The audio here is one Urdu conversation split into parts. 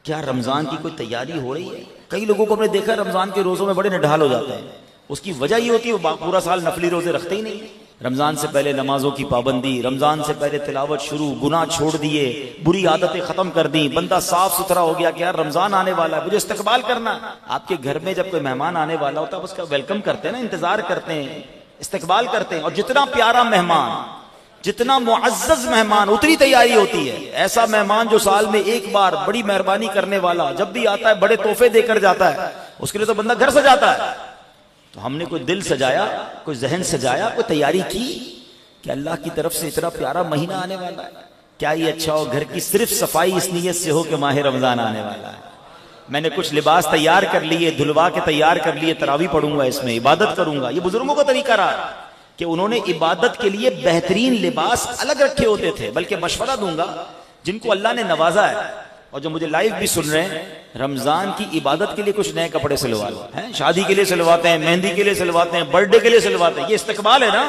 کیا رمضان کی کوئی تیاری ہو رہی ہے؟ کئی لوگوں کو ہم نے دیکھا رمضان کے روزوں میں بڑے نڈھال ہو جاتے ہیں. اس کی وجہ یہ ہوتی ہے وہ پورا سال نفلی روزے رکھتے ہی نہیں. رمضان سے پہلے نمازوں کی پابندی، رمضان سے پہلے تلاوت شروع، گناہ چھوڑ دیے، بری عادتیں ختم کر دی، بندہ صاف ستھرا ہو گیا کہ یار رمضان آنے والا ہے، مجھے استقبال کرنا. آپ کے گھر میں جب کوئی مہمان آنے والا ہوتا ہے اس کا ویلکم کرتے ہیں نا، انتظار کرتے ہیں، استقبال کرتے ہیں. اور جتنا پیارا مہمان، جتنا معزز مہمان، اتنی تیاری ہوتی ہے. ایسا مہمان جو سال میں ایک بار بڑی مہربانی کرنے والا جب بھی آتا ہے بڑے تحفے دے کر جاتا ہے، اس کے لیے تو بندہ گھر سجاتا ہے. تو ہم نے کوئی دل سجایا، کوئی ذہن سجایا، کوئی تیاری کی کہ اللہ کی طرف سے اتنا پیارا مہینہ آنے والا ہے. کیا یہ اچھا ہو گھر کی صرف صفائی اس نیت سے ہو کہ ماہ رمضان آنے والا ہے. میں نے کچھ لباس تیار کر لیے، دھلوا کے تیار کر لیے، تراویح پڑھوں گا، اس میں عبادت کروں گا. یہ بزرگوں کا طریقہ رہا کہ انہوں نے عبادت کے لیے بہترین لباس الگ رکھے ہوتے تھے. بلکہ مشورہ دوں گا جن کو اللہ نے نوازا ہے اور جو مجھے لائیو بھی سن رہے ہیں، رمضان کی عبادت کے لیے کچھ نئے کپڑے سلوا لو. شادی کے لیے سلواتے ہیں، مہندی کے لیے سلواتے ہیں، برتھ ڈے کے لیے سلواتے ہیں. یہ استقبال ہے نا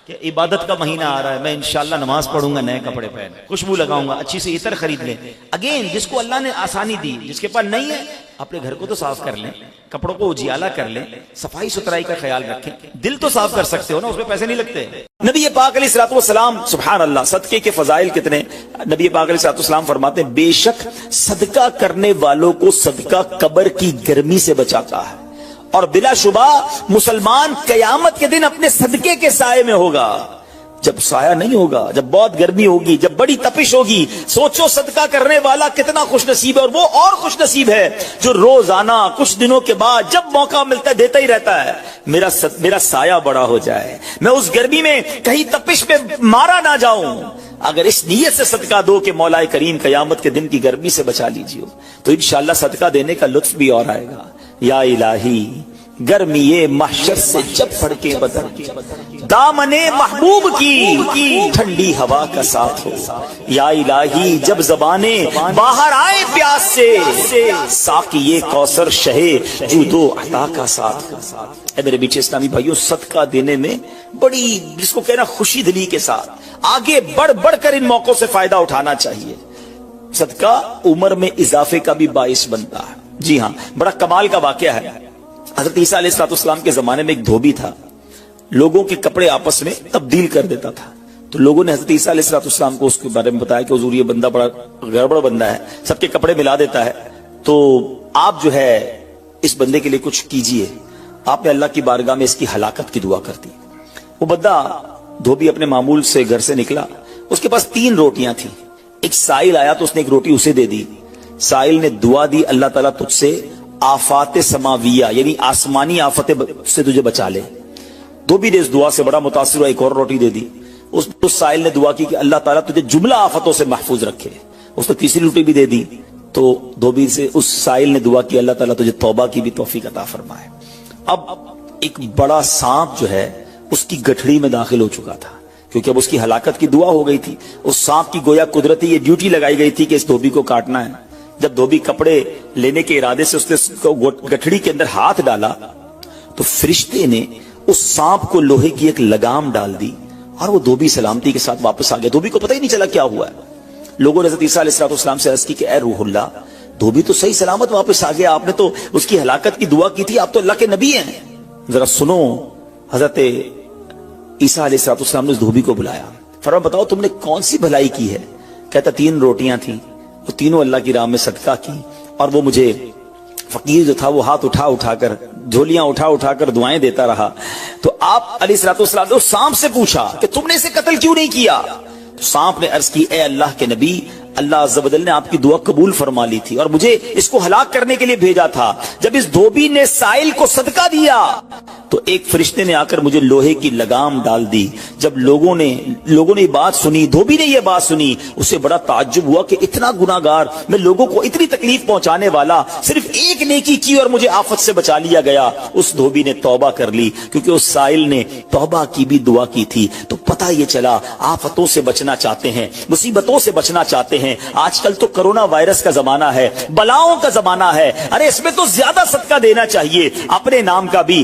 کہ عبادت کا مہینہ آ رہا ہے، میں انشاءاللہ نماز پڑھوں گا، نئے کپڑے پہن، خوشبو لگاؤں گا، اچھی سی عطر خرید لیں. اگین جس کو اللہ نے آسانی دی، جس کے پاس نہیں ہے اپنے گھر کو تو صاف کر لیں، کپڑوں کو اجیالہ کر لیں، صفائی ستھرائی کا خیال رکھیں. دل تو صاف کر سکتے ہو نا، اس میں پیسے نہیں لگتے. نبی پاک علیہ الصلوۃ والسلام، سبحان اللہ، صدقے کے فضائل کتنے. نبی پاک علیہ الصلوۃ والسلام فرماتے ہیں بے شک صدقہ کرنے والوں کو صدقہ قبر کی گرمی سے بچاتا ہے، اور بلا شبہ مسلمان قیامت کے دن اپنے صدقے کے سائے میں ہوگا. جب سایہ نہیں ہوگا، جب بہت گرمی ہوگی، جب بڑی تپش ہوگی، سوچو صدقہ کرنے والا کتنا خوش نصیب ہے. اور وہ اور خوش نصیب ہے جو روزانہ کچھ دنوں کے بعد جب موقع ملتا ہے دیتا ہی رہتا ہے. میرا سایہ بڑا ہو جائے، میں اس گرمی میں کہیں تپش میں مارا نہ جاؤں. اگر اس نیت سے صدقہ دو کہ مولا کریم قیامت کے دن کی گرمی سے بچا لیجیے، تو انشاءاللہ صدقہ دینے کا لطف بھی اور آئے گا. یا الہی گرمی محشر سے جب پھڑکے بدن، دامن محبوب کی ٹھنڈی ہوا کا ساتھ ہو. یا الہی جب زبانیں باہر آئے پیاس سے، ساقی کوثر شہے جود و عطا کا ساتھ. اے میرے بیچے اسلامی بھائیوں، صدقہ دینے میں بڑی، جس کو کہنا خوشی دلی کے ساتھ آگے بڑھ بڑھ کر ان موقعوں سے فائدہ اٹھانا چاہیے. صدقہ عمر میں اضافے کا بھی باعث بنتا ہے. جی ہاں، بڑا کمال کا واقعہ ہے. حضرت عیسیٰ علیہ السلام کے زمانے میں ایک دھوبی تھا، لوگوں کے کپڑے آپس میں تبدیل کر دیتا تھا. تو لوگوں نے حضرت عیسیٰ علیہ السلام کو اس کے بارے میں بتایا کہ حضور یہ بندہ بڑا گڑبڑ بندہ ہے، سب کے کپڑے ملا دیتا ہے، تو آپ جو ہے اس بندے کے لیے کچھ کیجئے. آپ نے اللہ کی بارگاہ میں اس کی ہلاکت کی دعا کر دی. وہ بندہ دھوبی اپنے معمول سے گھر سے نکلا، اس کے پاس 3 روٹیاں تھیں. ایک سائل آیا تو اس نے ایک روٹی اسے دے دی. سائل نے دعا دی اللہ تعالیٰ تجھ سے آفات سماویہ یعنی آسمانی آفتیں سے تجھے بچا لے. دھوبی نے اس دعا سے بڑا متاثر ہوا، ایک اور روٹی دے دی. اس سائل نے دعا کی کہ اللہ تعالیٰ تجھے جملہ آفتوں سے محفوظ رکھے. اس نے تیسری روٹی بھی دے دی. تو دھوبی سے اس سائل نے دعا کی اللہ تعالیٰ تجھے توبہ کی بھی توفیق عطا فرمائے. اب ایک بڑا سانپ جو ہے اس کی گٹھڑی میں داخل ہو چکا تھا، کیونکہ اب اس کی ہلاکت کی دعا ہو گئی تھی. اس سانپ کی گویا قدرتی یہ ڈیوٹی لگائی گئی تھی کہ اس دھوبی کو کاٹنا ہے. جب دھوبی کپڑے لینے کے ارادے سے اس نے گٹھڑی کے اندر ہاتھ ڈالا تو فرشتے نے اس سانپ کو لوہے کی ایک لگام ڈال دی اور وہ دھوبی سلامتی کے ساتھ واپس آ گیا. دھوبی کو پتہ ہی نہیں چلا کیا ہوا ہے. لوگوں نے حضرت عیسیٰ علیہ السلام سے عرض کی کہ اے روح اللہ، دھوبی تو صحیح سلامت واپس آ گیا، آپ نے تو اس کی ہلاکت کی دعا کی تھی، آپ تو اللہ کے نبی ہیں. ذرا سنو. حضرت عیسیٰ علیہ السلام نے اس دھوبی کو بلایا. فرمایا بتاؤ تم نے کون سی بھلائی کی ہے؟ کہتا 3 روٹیاں تھیں، وہ تینوں اللہ کی راہ میں صدقہ کی، اور وہ مجھے فقیر جو تھا وہ ہاتھ اٹھا کر جھولیاں اٹھا کر دعائیں دیتا رہا. تو آپ علیہ السلام نے اس سانپ سے پوچھا کہ تم نے اسے قتل کیوں نہیں کیا؟ تو سانپ نے عرض کی اے اللہ کے نبی، اللہ عز و جل نے آپ کی دعا قبول فرما لی تھی اور مجھے اس کو ہلاک کرنے کے لیے بھیجا تھا. جب اس دھوبی نے سائل کو صدقہ دیا تو ایک فرشتے نے آ کر مجھے لوہے کی لگام ڈال دی. جب لوگوں نے یہ بات سنی، دھوبی نے یہ بات سنی، اسے بڑا تعجب ہوا کہ اتنا گناہگار میں، لوگوں کو اتنی تکلیف پہنچانے والا، صرف ایک نیکی کی اور مجھے آفت سے بچا لیا گیا. اس دھوبی نے توبہ کر لی کیونکہ اس سائل نے توبہ کی بھی دعا کی تھی. تو پتہ یہ چلا آفتوں سے بچنا چاہتے ہیں، مصیبتوں سے بچنا چاہتے ہیں. آج کل تو کرونا وائرس کا زمانہ ہے، بلاؤں کا زمانہ ہے. ارے اس میں تو زیادہ صدقہ دینا چاہیے، اپنے نام کا بھی،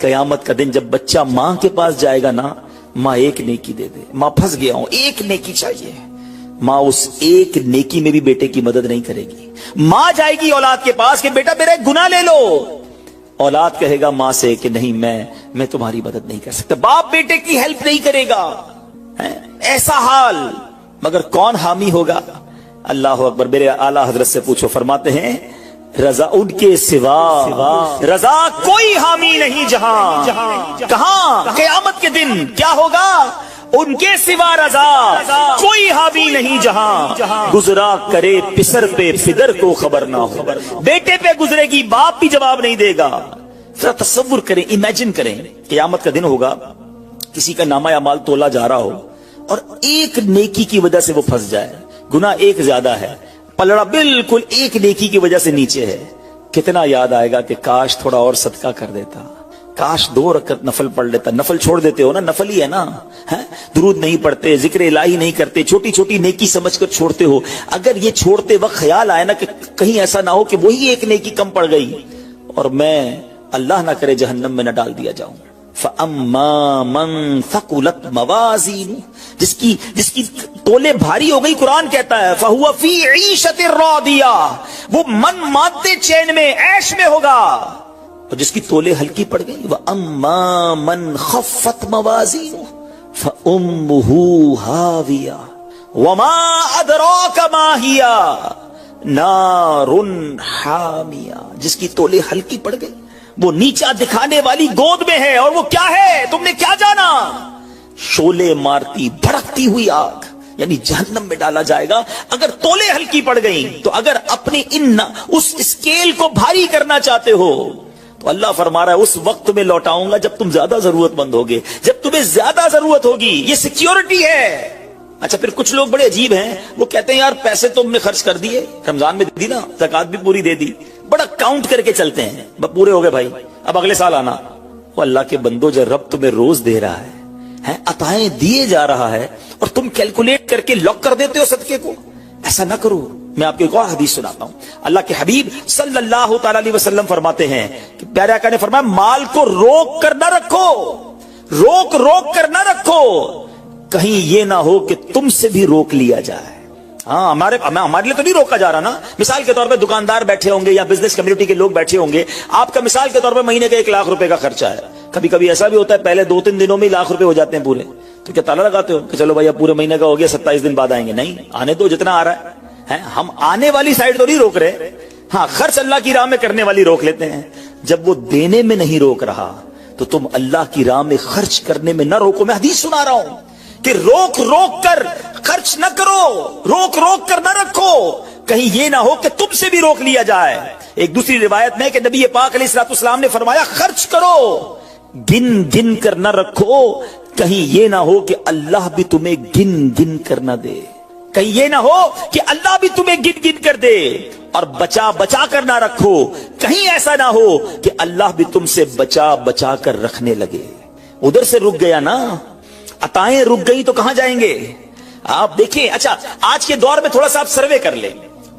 قیامت کا دن جب بچہ ماں کے پاس جائے گا نا، ماں ایک نیکی دے دے، ماں پھنس گیا ہوں ایک نیکی چاہیے، ماں اس ایک نیکی میں بھی بیٹے کی مدد نہیں کرے گی۔ ماں جائے گی اولاد کے پاس کہ بیٹا میرا ایک گناہ لے لو، اولاد کہے گا ماں سے کہ نہیں میں تمہاری مدد نہیں کر سکتا، باپ بیٹے کی ہیلپ نہیں کرے گا، ایسا حال۔ مگر کون حامی ہوگا؟ اللہ اکبر، میرے اعلیٰ حضرت سے پوچھو، فرماتے ہیں رضا ان کے سوا رضا کوئی حامی نہیں جہاں، کہاں؟ قیامت کے دن کیا ہوگا؟ ان کے سوا رضا کوئی حامی نہیں جہاں، گزرا کرے پسر پہ پدر کو خبر نہ ہو، بیٹے پہ گزرے گی باپ بھی جواب نہیں دے گا۔ ذرا تصور کریں، امیجن کریں، قیامت کا دن ہوگا، کسی کا نامہ اعمال تولا جا رہا ہو اور ایک نیکی کی وجہ سے وہ پھنس جائے، گناہ ایک زیادہ ہے، پلڑا بالکل ایک نیکی کی وجہ سے نیچے ہے، کتنا یاد آئے گا کہ کاش تھوڑا اور صدقہ کر دیتا، کاش 2 رکعت نفل پڑھ لیتا۔ نفل چھوڑ دیتے ہو نا، نفل ہی ہے نا، درود نہیں پڑھتے، ذکر الہی نہیں کرتے، چھوٹی چھوٹی نیکی سمجھ کر چھوڑتے ہو۔ اگر یہ چھوڑتے وقت خیال آئے نا کہ کہیں ایسا نہ ہو کہ وہی ایک نیکی کم پڑ گئی اور میں اللہ نہ کرے جہنم میں نہ ڈال دیا جاؤں۔ فَأَمَّا مَن ثَقُلَتْ مَوَازِينُهُ، جس کی تولے بھاری ہو گئی، قرآن کہتا ہے فَهُوَ فِي عِيشَةٍ رَاضِيَةٍ، وہ من مانتے چین میں عیش میں ہوگا، اور جس کی تولے ہلکی پڑ گئی وَأَمَّا مَن خَفَّتْ مَوَازِينُهُ فَأُمُّهُ هَاوِيَةٌ وَمَا أَدْرَاكَ مَا هِيَ نَارٌ حَامِيَةٌ، جس کی تولے ہلکی پڑ گئی، وہ نیچا دکھانے والی گود میں ہے، اور وہ کیا ہے تم نے کیا جانا؟ شولے مارتی بھڑکتی ہوئی آگ، یعنی جہنم میں ڈالا جائے گا اگر تولے ہلکی پڑ گئیں۔ تو اگر اپنی اس اسکیل کو بھاری کرنا چاہتے ہو تو اللہ فرما رہا ہے اس وقت میں لوٹاؤں گا جب تم زیادہ ضرورت مند ہوگے، جب تمہیں زیادہ ضرورت ہوگی، یہ سیکیورٹی ہے۔ اچھا، پھر کچھ لوگ بڑے عجیب ہیں، وہ کہتے ہیں یار پیسے تو ہم نے خرچ کر دیے، رمضان میں دی نا، زکات بھی پوری دے دی، بڑا کاؤنٹ کر کے چلتے ہیں، پورے ہو گئے بھائی، اب اگلے سال آنا۔ وہ اللہ کے بندو، جو رب تمہیں روز دے رہا ہے، عطائیں دیے جا رہا ہے، اور تم کیلکولیٹ کر کے لاک کر دیتے ہو صدقے کو، ایسا نہ کرو۔ میں آپ کو ایک اور حدیث سناتا ہوں، اللہ کے حبیب صلی اللہ تعالی علیہ وسلم فرماتے ہیں کہ پیارے آقا نے فرمایا مال کو روک کر نہ رکھو، روک کر نہ رکھو، کہیں یہ نہ ہو کہ تم سے بھی روک لیا جائے۔ ہاں، ہمارے لیے تو نہیں روکا جا رہا نا، مثال کے طور پہ دکاندار بیٹھے ہوں گے یا بزنس کمیونٹی کے لوگ بیٹھے ہوں گے، آپ کا مثال کے طور پہ مہینے کا 1 لاکھ روپے کا خرچہ ہے، کبھی کبھی ایسا بھی ہوتا ہے پہلے 2-3 دنوں میں 1 لاکھ روپے ہو جاتے ہیں پورے، تو کیا تالا لگاتے ہو کہ چلو بھائی اب پورے مہینے کا ہو گیا 27 دن بعد آئیں گے؟ نہیں، آنے دو جتنا آ رہا ہے، ہم آنے والی سائڈ تو نہیں روک رہے، ہاں خرچ اللہ کی راہ میں کرنے والی روک لیتے ہیں۔ جب وہ دینے میں نہیں روک رہا تو تم اللہ کی راہ میں خرچ کرنے میں نہ روکو۔ میں حدیث سنا رہا ہوں کہ روک کر خرچ نہ کرو، روک کر نہ رکھو، کہیں یہ نہ ہو کہ تم سے بھی روک لیا جائے۔ ایک دوسری روایت میں کہ نبی پاک علیہ الصلوۃ والسلام نے فرمایا خرچ کرو، گن کر نہ رکھو، کہیں یہ نہ ہو کہ اللہ بھی تمہیں گن کر نہ دے، کہیں یہ نہ ہو کہ اللہ بھی تمہیں گن کر دے، اور بچا کر نہ رکھو، کہیں ایسا نہ ہو کہ اللہ بھی تم سے بچا کر رکھنے لگے۔ ادھر سے رک گیا نا، عطائیں رک گئی تو کہاں جائیں گے؟ آپ دیکھیں، اچھا آج کے دور میں تھوڑا سا آپ سروے کر لیں،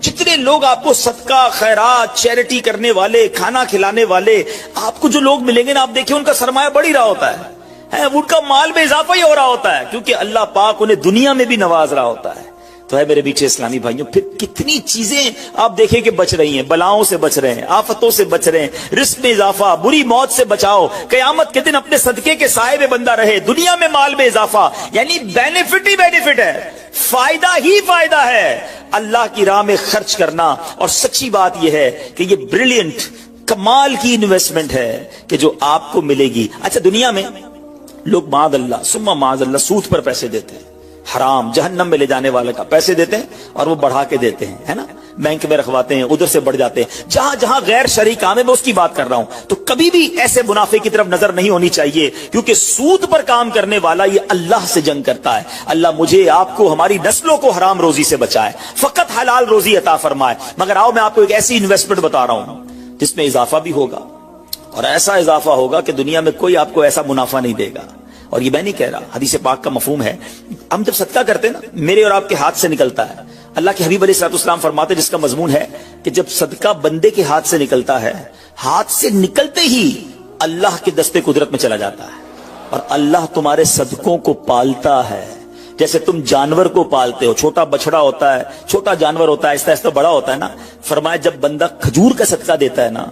جتنے لوگ آپ کو صدقہ خیرات چیریٹی کرنے والے، کھانا کھلانے والے، آپ کو جو لوگ ملیں گے نا، آپ دیکھیں ان کا سرمایہ بڑھ ہی رہا ہوتا ہے، ان کا مال میں اضافہ ہی ہو رہا ہوتا ہے، کیونکہ اللہ پاک انہیں دنیا میں بھی نواز رہا ہوتا ہے۔ تو ہے میرے بیچے اسلامی بھائیوں، پھر کتنی چیزیں آپ دیکھیں کہ بچ رہی ہیں، بلاؤں سے بچ رہے ہیں، آفتوں سے بچ رہے ہیں، رزق میں اضافہ، بری موت سے بچاؤ، قیامت کے دن اپنے صدقے کے سائے میں بندہ رہے، دنیا میں مال میں اضافہ، یعنی بینیفٹ ہی بینیفٹ ہے، فائدہ ہی فائدہ ہے اللہ کی راہ میں خرچ کرنا۔ اور سچی بات یہ ہے کہ یہ بریلینٹ کمال کی انویسٹمنٹ ہے کہ جو آپ کو ملے گی۔ اچھا، دنیا میں لوگ معاذ اللہ ثم معاذ اللہ سود پر پیسے دیتے ہیں، حرام جہنم میں لے جانے والے کا پیسے دیتے ہیں اور وہ بڑھا کے دیتے ہیں، ہے نا، بینک میں رکھواتے ہیں، ادھر سے بڑھ جاتے ہیں، جہاں غیر شرعی کام ہے میں اس کی بات کر رہا ہوں۔ تو کبھی بھی ایسے منافع کی طرف نظر نہیں ہونی چاہیے، کیونکہ سود پر کام کرنے والا یہ اللہ سے جنگ کرتا ہے۔ اللہ مجھے، آپ کو، ہماری نسلوں کو حرام روزی سے بچائے، فقط حلال روزی عطا فرمائے۔ مگر آؤ میں آپ کو ایک ایسی انویسٹمنٹ بتا رہا ہوں جس میں اضافہ بھی ہوگا، اور ایسا اضافہ ہوگا کہ دنیا میں کوئی آپ کو ایسا منافع نہیں دے گا۔ اور یہ میں نہیں کہہ رہا، حدیث پاک کا مفہوم ہے، ہم جب صدقہ کرتے ہیں نا، میرے اور آپ کے ہاتھ سے نکلتا ہے، اللہ کے حبیب علیہ الصلوۃ والسلام فرماتے ہیں، جس کا مضمون ہے کہ جب صدقہ بندے کے ہاتھ سے نکلتا ہے، ہاتھ سے نکلتے ہی اللہ کے دستے قدرت میں چلا جاتا ہے اور اللہ تمہارے صدقوں کو پالتا ہے. جیسے تم جانور کو پالتے ہو, چھوٹا بچڑا ہوتا ہے, چھوٹا جانور ہوتا ہے, آہستہ آہستہ بڑا ہوتا ہے نا. فرمایا جب بندہ کھجور کا صدقہ دیتا ہے نا,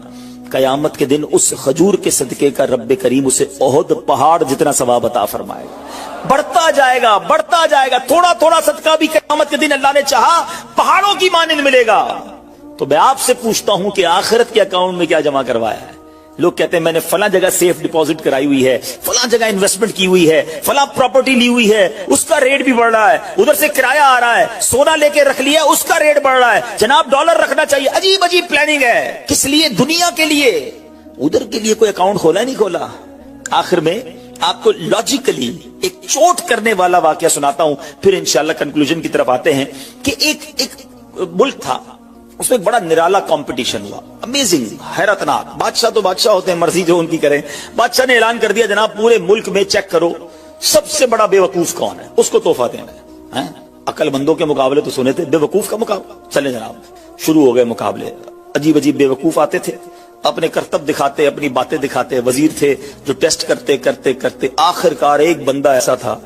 قیامت کے دن اس کھجور کے صدقے کا رب کریم اسے احد پہاڑ جتنا ثواب عطا فرمائے گا. بڑھتا جائے گا, بڑھتا جائے گا. تھوڑا تھوڑا صدقہ بھی قیامت کے دن اللہ نے چاہا پہاڑوں کی مانند ملے گا. تو میں آپ سے پوچھتا ہوں کہ آخرت کے اکاؤنٹ میں کیا جمع کروایا ہے؟ لوگ کہتے ہیں میں نے فلاں جگہ سیف ڈپوزٹ کرائی ہوئی ہے, فلاں جگہ انویسٹمنٹ کی ہوئی ہے, فلاں پراپرٹی لی ہوئی ہے, اس کا ریٹ بھی بڑھ رہا ہے, ادھر سے کرایہ آ رہا ہے, سونا لے کے رکھ لیا اس کا ریٹ بڑھ رہا ہے, جناب ڈالر رکھنا چاہیے. عجیب عجیب پلاننگ ہے. کس لیے؟ دنیا کے لیے. ادھر کے لیے کوئی اکاؤنٹ کھولا نہیں کھولا. آخر میں آپ کو لاجیکلی ایک چوٹ کرنے والا واقعہ سناتا ہوں, پھر انشاءاللہ کنکلوژن کی طرف آتے ہیں. کہ ایک ملک تھا, اس میں ایک بڑا نرالا کمپٹیشن ہوا, امیزنگ, حیرتناک. بادشاہ تو بادشاہ ہوتے ہیں, مرضی جو ان کی کریں. بادشاہ نے اعلان کر دیا جناب پورے ملک میں چیک کرو سب سے بڑا بے وقوف کون ہے, اس کو تحفہ دینا ہے. عقل مندوں کے مقابلے تو سنے تھے, بے وقوف کا مقابلہ. چلے جناب, شروع ہو گئے مقابلے. عجیب عجیب بے وقوف آتے تھے, اپنے کرتب دکھاتے, اپنی باتیں دکھاتے. وزیر تھے جو ٹیسٹ کرتے کرتے کرتے آخر کار ایک بندہ ایسا تھا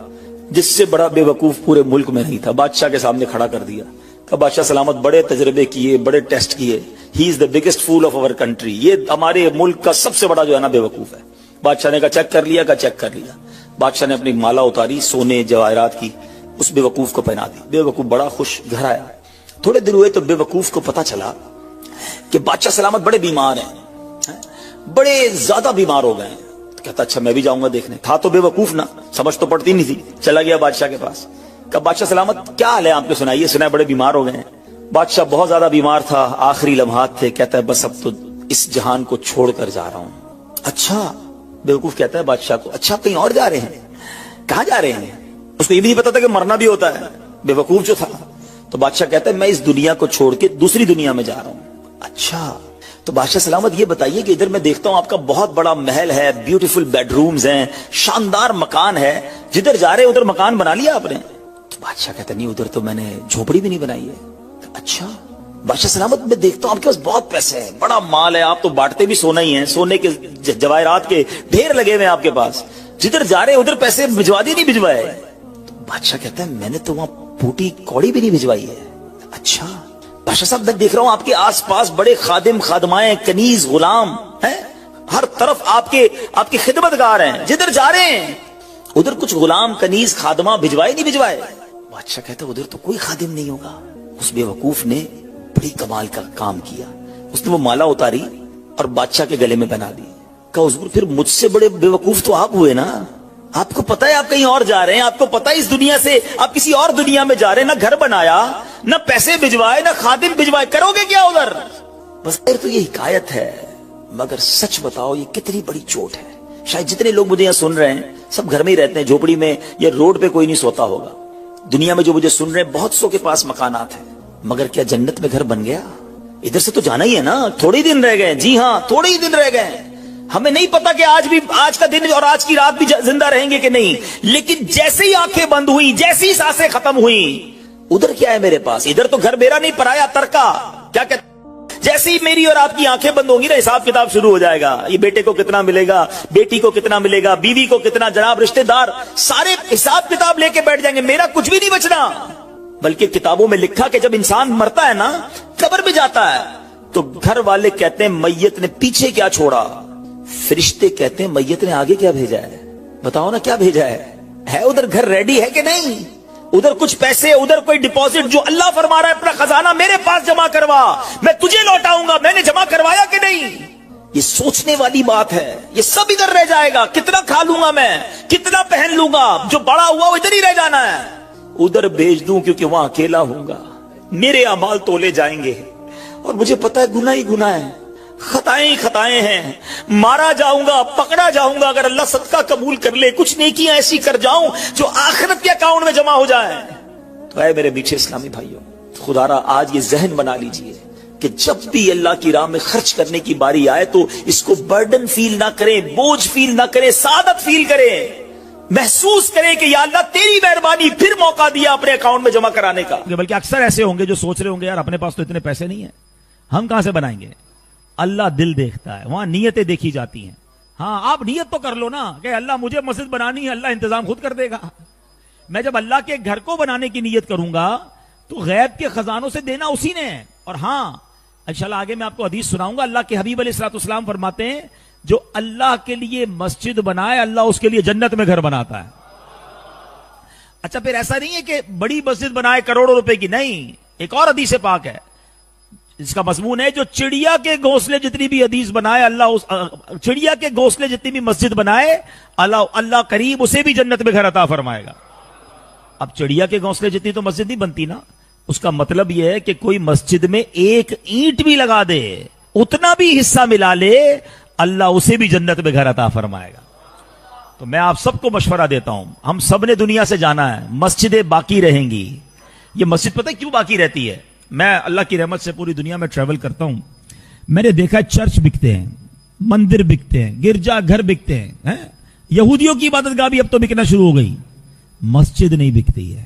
جس سے بڑا بے وقوف پورے ملک میں نہیں تھا. بادشاہ کے سامنے کھڑا کر دیا. بادشاہ سلامت, بڑے تجربے کیے, بڑے ٹیسٹ کیے, he is the biggest fool of our country, یہ ہمارے ملک کا سب سے بڑا جو ہے نا بے وقوف ہے. بادشاہ نے کہا چیک کر لیا, کہا چیک کر لیا. بادشاہ نے اپنی مالا اتاری سونے جواہرات کی, اس بے وقوف کو پہنا دی. بے وقوف بڑا خوش, گھر آیا. تھوڑے دن ہوئے تو بے وقوف کو پتا چلا کہ بادشاہ سلامت بڑے بیمار ہیں, بڑے زیادہ بیمار ہو گئے ہیں. کہتا اچھا میں بھی جاؤں گا دیکھنے. تھا تو بے وقوف نا, سمجھ تو پڑتی نہیں تھی. چلا گیا بادشاہ کے پاس. کہ بادشاہ سلامت کیا حال ہے آپ کے, سنائیے, سنا بڑے بیمار ہو گئے ہیں. بادشاہ بہت زیادہ بیمار تھا, آخری لمحات تھے. کہتا ہے بس اب تو اس جہان کو چھوڑ کر جا رہا ہوں. اچھا, بیوقوف کہتا ہے بادشاہ کو, اچھا کہیں اور جا رہے ہیں؟ کہاں جا رہے ہیں؟ اس کو یہ بھی نہیں پتا تھا کہ مرنا بھی ہوتا ہے, بیوقوف جو تھا. تو بادشاہ کہتا ہے میں اس دنیا کو چھوڑ کے دوسری دنیا میں جا رہا ہوں. اچھا, تو بادشاہ سلامت یہ بتائیے کہ ادھر میں دیکھتا ہوں آپ کا بہت بڑا محل ہے, بیوٹیفل بیڈ رومز ہیں, شاندار مکان ہے, جدھر جا رہے ادھر مکان بنا لیا آپ نے؟ تو بادشاہ کہتا نہیں, ادھر تو میں نے جھوپڑی بھی نہیں بنائی ہے. اچھا, بادشاہ سلامت میں دیکھتا ہوں آپ کے پاس بہت پیسے ہیں, بڑا مال ہے, آپ تو بانٹتے بھی سونا ہی ہیں, سونے کے جواہرات کے ڈھیر لگے ہوئے ہیں آپ کے پاس, جدھر جا رہے ادھر پیسے بھجوا دیے نہیں بھجوائے؟ تو بادشاہ کہتا ہے میں نے تو وہاں پوٹی کوڑی بھی نہیں بھجوائی ہے. اچھا, بادشاہ صاحب میں دیکھ رہا ہوں آپ کے آس پاس بڑے خادم خادمائیں, کنیز, غلام ہیں, ہر طرف آپ کے خدمتگار ہیں, جدھر جا رہے ہیں ادھر کچھ غلام, کنیز, خادمہ بھجوائے نہیں بھجوائے؟ بادشاہ کہتا ہے ادھر تو کوئی خادم نہیں ہوگا. اس بے وقوف نے بڑی کمال کا کام کیا, اس نے وہ مالا اتاری اور بادشاہ کے گلے میں پہنا دی. کہا حضور پھر مجھ سے بڑے بے وقوف تو آپ ہوئے نا, آپ کو پتا ہے آپ کہیں اور جا رہے ہیں, آپ کو پتا ہے اس دنیا سے آپ کسی اور دنیا میں جا رہے ہیں, نہ گھر بنایا, نہ پیسے بھجوائے, نہ خادم بھجوائے, کرو گے کیا ادھر؟ بس تو یہ حکایت ہے, مگر سچ بتاؤ یہ کتنی بڑی چوٹ ہے. شاید جتنے لوگ مجھے یہاں سن رہے ہیں سب گھر میں ہی رہتے ہیں, جھوپڑی میں یا روڈ پہ کوئی نہیں سوتا ہوگا. دنیا میں جو مجھے سن رہے ہیں بہت سو کے پاس مکانات ہیں, مگر کیا جنت میں گھر بن گیا؟ ادھر سے تو جانا ہی ہے نا, تھوڑے دن رہ گئے. جی ہاں, تھوڑے ہی دن رہ گئے. ہمیں نہیں پتا کہ آج کا دن اور آج کی رات بھی زندہ رہیں گے کہ نہیں, لیکن جیسے ہی آنکھیں بند ہوئی, جیسی سانسیں ختم ہوئی, ادھر کیا ہے میرے پاس؟ ادھر تو گھر میرا نہیں, پرایا ترکا. کیا کہتے جیسے ہی میری اور آپ کی آنکھیں بند ہوں گی نا, حساب کتاب شروع ہو جائے گا. یہ بیٹے کو کتنا ملے گا, بیٹی کو کتنا ملے گا, بیوی کو کتنا, جناب رشتہ دار سارے حساب کتاب لے کے بیٹھ جائیں گے. میرا کچھ بھی نہیں بچنا. بلکہ کتابوں میں لکھا کہ جب انسان مرتا ہے نا, قبر بھی جاتا ہے, تو گھر والے کہتے ہیں میت نے پیچھے کیا چھوڑا, فرشتے کہتے ہیں میت نے آگے کیا بھیجا ہے. بتاؤ نا کیا بھیجا ہے ادھر گھر ریڈی ہے کہ نہیں؟ ادھر کچھ پیسے, ادھر کوئی ڈپوزٹ, جو اللہ فرما رہا ہے اپنا خزانہ میرے پاس جمع کروا, میں تجھے لوٹاؤں گا, میں نے جمع کروایا کہ نہیں؟ یہ سوچنے والی بات ہے. یہ سب ادھر رہ جائے گا. کتنا کھا لوں گا میں, کتنا پہن لوں گا, جو بڑا ہوا وہ ادھر ہی رہ جانا ہے. ادھر بھیج دوں کیونکہ وہاں اکیلا ہوں گا, میرے اعمال تولے جائیں گے, اور مجھے پتا ہے گناہ ہی گناہ ہے, خطائیں خطائیں ہیں. مارا جاؤں گا, پکڑا جاؤں گا, اگر اللہ صدقہ قبول کر لے, کچھ نیکیاں ایسی کر جاؤں جو آخرت کے اکاؤنٹ میں جمع ہو جائیں. تو اے میرے میٹھے اسلامی بھائیوں, خدا را آج یہ ذہن بنا لیجئے کہ جب بھی اللہ کی راہ میں خرچ کرنے کی باری آئے تو اس کو برڈن فیل نہ کریں, بوجھ فیل نہ کریں, سعادت فیل کریں, محسوس کریں کہ یا اللہ تیری مہربانی, پھر موقع دیا اپنے اکاؤنٹ میں جمع کرانے کا. بلکہ اکثر ایسے ہوں گے جو سوچ رہے ہوں گے یار اپنے پاس تو اتنے پیسے نہیں ہیں, ہم کہاں سے بنائیں گے. اللہ دل دیکھتا ہے, وہاں نیتیں دیکھی جاتی ہیں. ہاں آپ نیت تو کر لو نا کہ اللہ مجھے مسجد بنانی ہے، اللہ انتظام خود کر دے گا. میں جب اللہ کے گھر کو بنانے کی نیت کروں گا تو غیب کے خزانوں سے دینا اسی نے ہے. اور ہاں انشاءاللہ آگے میں آپ کو حدیث سناؤں گا. اللہ کے حبیب علیہ الصلوۃ والسلام فرماتے ہیں جو اللہ کے لیے مسجد بنائے اللہ اس کے لیے جنت میں گھر بناتا ہے. اچھا پھر ایسا نہیں ہے کہ بڑی مسجد بنائے کروڑوں روپے کی، نہیں. ایک اور حدیث پاک ہے اس کا مضمون ہے جو چڑیا کے گھونسلے جتنی بھی حدیث بنائے اللہ چڑیا کے گھونسلے جتنی بھی مسجد بنائے اللہ قریب اسے بھی جنت میں گھر عطا فرمائے گا. اب چڑیا کے گھونسلے جتنی تو مسجد نہیں بنتی نا. اس کا مطلب یہ ہے کہ کوئی مسجد میں ایک اینٹ بھی لگا دے، اتنا بھی حصہ ملا لے، اللہ اسے بھی جنت میں گھر عطا فرمائے گا. تو میں آپ سب کو مشورہ دیتا ہوں، ہم سب نے دنیا سے جانا ہے، مسجدیں باقی رہیں گی. یہ مسجد پتہ ہے کیوں باقی رہتی ہے؟ میں اللہ کی رحمت سے پوری دنیا میں ٹریول کرتا ہوں، میں نے دیکھا چرچ بکتے ہیں، مندر بکتے ہیں، گرجا گھر بکتے ہیں، یہودیوں کی عبادت گاہ بھی اب تو بکنا شروع ہو گئی. مسجد نہیں بکتی ہے،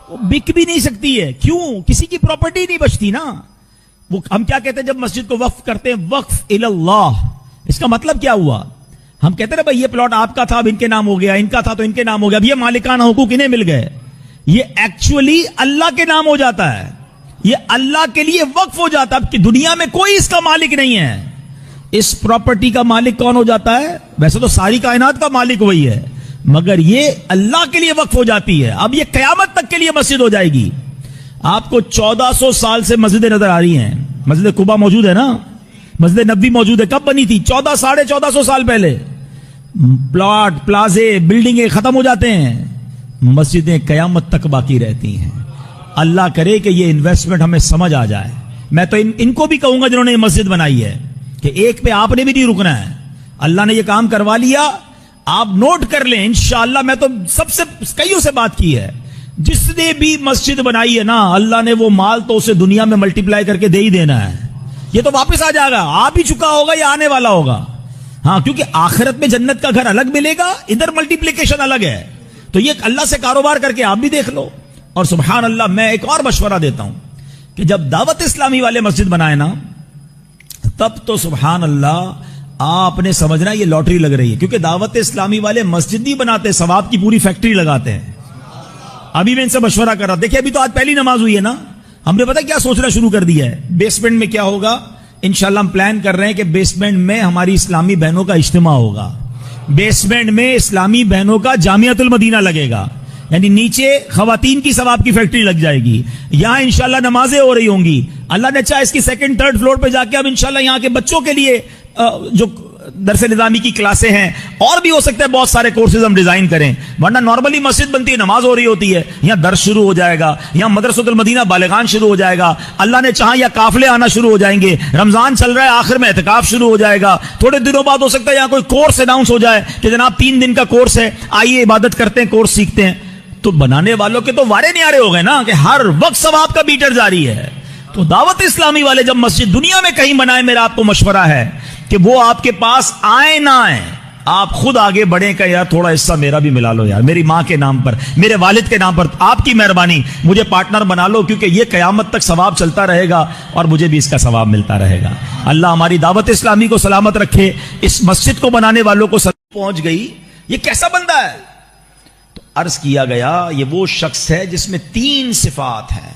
وہ بک بھی نہیں سکتی ہے. کیوں؟ کسی کی پراپرٹی نہیں بچتی نا. وہ ہم کیا کہتے ہیں جب مسجد کو وقف کرتے ہیں؟ وقف اللہ. اس کا مطلب کیا ہوا؟ ہم کہتے ہیں نا بھائی یہ پلاٹ آپ کا تھا اب ان کے نام ہو گیا، ان کا تھا تو ان کے نام ہو گیا، اب یہ مالکانہ حقوق انہیں مل گئے. یہ ایکچولی اللہ کے نام ہو جاتا ہے، یہ اللہ کے لیے وقف ہو جاتا ہے. اب دنیا میں کوئی اس کا مالک نہیں ہے. اس پراپرٹی کا مالک کون ہو جاتا ہے؟ ویسے تو ساری کائنات کا مالک وہی ہے، مگر یہ اللہ کے لیے وقف ہو جاتی ہے. اب یہ قیامت تک کے لیے مسجد ہو جائے گی. آپ کو 1400 سال سے مسجدیں نظر آ رہی ہیں. مسجد قباء موجود ہے نا، مسجد نبوی موجود ہے. کب بنی تھی؟ 1400 سال پہلے. پلاٹ پلازے بلڈنگیں ختم ہو جاتے ہیں، مسجدیں قیامت تک باقی رہتی ہیں. اللہ کرے کہ یہ انویسٹمنٹ ہمیں سمجھ آ جائے. میں تو ان کو بھی کہوں گا جنہوں نے یہ مسجد بنائی ہے کہ ایک پہ آپ نے بھی نہیں رکنا ہے. اللہ نے یہ کام کروا لیا، آپ نوٹ کر لیں. انشاءاللہ میں تو سب سے کئیوں سے بات کی ہے، جس نے بھی مسجد بنائی ہے نا اللہ نے وہ مال تو اسے دنیا میں ملٹیپلائی کر کے دے ہی دینا ہے. یہ تو واپس آ جائے گا، آ بھی چکا ہوگا یا آنے والا ہوگا. ہاں کیونکہ آخرت میں جنت کا گھر الگ ملے گا، ادھر ملٹیپلیکیشن الگ ہے. تو یہ اللہ سے کاروبار کر کے آپ بھی دیکھ لو. اور سبحان اللہ میں ایک اور مشورہ دیتا ہوں کہ جب دعوت اسلامی والے مسجد بنائے نا تب تو سبحان اللہ آپ نے سمجھنا یہ لاٹری لگ رہی ہے. کیونکہ دعوت اسلامی والے مسجد نہیں بناتے، ثواب کی پوری فیکٹری لگاتے ہیں. ابھی میں ان سے مشورہ کر رہا، دیکھیں ابھی تو آج پہلی نماز ہوئی ہے نا، ہم نے پتہ کیا سوچنا شروع کر دیا ہے؟ بیسمنٹ میں کیا ہوگا؟ انشاءاللہ ہم پلان کر رہے ہیں کہ بیسمنٹ میں ہماری اسلامی بہنوں کا اجتماع ہوگا. بیسمنٹ میں اسلامی بہنوں کا جامعۃ المدینہ لگے گا، یعنی نیچے خواتین کی ثواب کی فیکٹری لگ جائے گی. یہاں انشاءاللہ نمازیں ہو رہی ہوں گی. اللہ نے چاہا اس کی سیکنڈ تھرڈ فلور پہ جا کے اب انشاءاللہ یہاں کے بچوں کے لیے جو درس نظامی کی کلاسیں ہیں اور بھی ہو سکتا ہے بہت سارے کورسز ہم ڈیزائن کریں. ورنہ نارملی مسجد بنتی ہے، نماز ہو رہی ہوتی ہے، یہاں درس شروع ہو جائے گا، یہاں مدرسۃ المدینہ بالغان شروع ہو جائے گا. اللہ نے چاہا یا قافلے آنا شروع ہو جائیں گے. رمضان چل رہا ہے، آخر میں اعتکاف شروع ہو جائے گا. تھوڑے دنوں بعد ہو سکتا ہے یہاں کوئی کورس اناؤنس ہو جائے کہ جناب 3 دن کا کورس ہے، آئیے عبادت کرتے ہیں، کورس سیکھتے ہیں. تو بنانے والوں کے تو وارے نیارے ہو گئے نا کہ ہر وقت ثواب کا میٹر جاری ہے. تو دعوت اسلامی والے جب مسجد دنیا میں کہیں بنائے، میرا آپ کو مشورہ ہے کہ وہ آپ کے پاس آئے نہ آئے، آپ خود آگے بڑھیں کہ یار تھوڑا حصہ میرا بھی ملا لو، یار میری ماں کے نام پر، میرے والد کے نام پر، آپ کی مہربانی مجھے پارٹنر بنا لو، کیونکہ یہ قیامت تک ثواب چلتا رہے گا اور مجھے بھی اس کا ثواب ملتا رہے گا. اللہ ہماری دعوت اسلامی کو سلامت رکھے. اس مسجد کو بنانے والوں کو پہنچ گئی یہ کیسا بندہ ہے؟ تو عرض کیا گیا یہ وہ شخص ہے جس میں 3 صفات ہیں.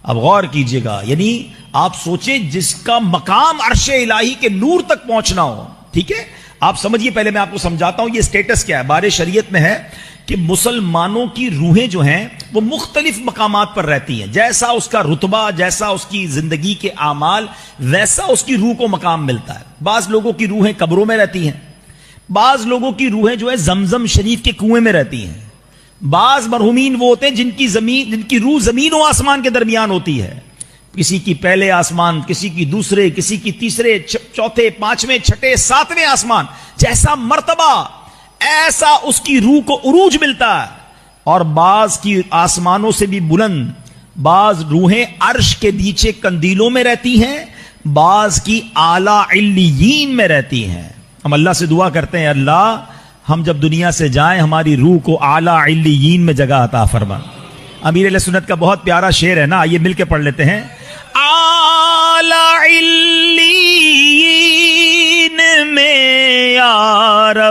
اب غور کیجئے گا، یعنی آپ سوچیں جس کا مقام عرش الہی کے نور تک پہنچنا ہو. ٹھیک ہے، آپ سمجھیے، پہلے میں آپ کو سمجھاتا ہوں یہ سٹیٹس کیا ہے. بارے شریعت میں ہے کہ مسلمانوں کی روحیں جو ہیں وہ مختلف مقامات پر رہتی ہیں. جیسا اس کا رتبہ، جیسا اس کی زندگی کے اعمال، ویسا اس کی روح کو مقام ملتا ہے. بعض لوگوں کی روحیں قبروں میں رہتی ہیں، بعض لوگوں کی روحیں جو ہے زمزم شریف کے کنویں میں رہتی ہیں. بعض مرحومین وہ ہوتے ہیں جن کی روح زمین و آسمان کے درمیان ہوتی ہے. کسی کی پہلے آسمان، کسی کی دوسرے، کسی کی تیسرے، چوتھے، پانچویں، چھٹے، ساتویں آسمان. جیسا مرتبہ ایسا اس کی روح کو عروج ملتا ہے. اور بعض کی آسمانوں سے بھی بلند، بعض روحیں عرش کے نیچے قندیلوں میں رہتی ہیں، بعض کی اعلی علیین میں رہتی ہیں. ہم اللہ سے دعا کرتے ہیں اللہ ہم جب دنیا سے جائیں ہماری روح کو اعلی علیین میں جگہ عطا فرما. امیر اہل سنت کا بہت پیارا شعر ہے نا، آئیے مل کے پڑھ لیتے ہیں. اعلی علیین میں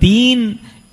3,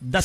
10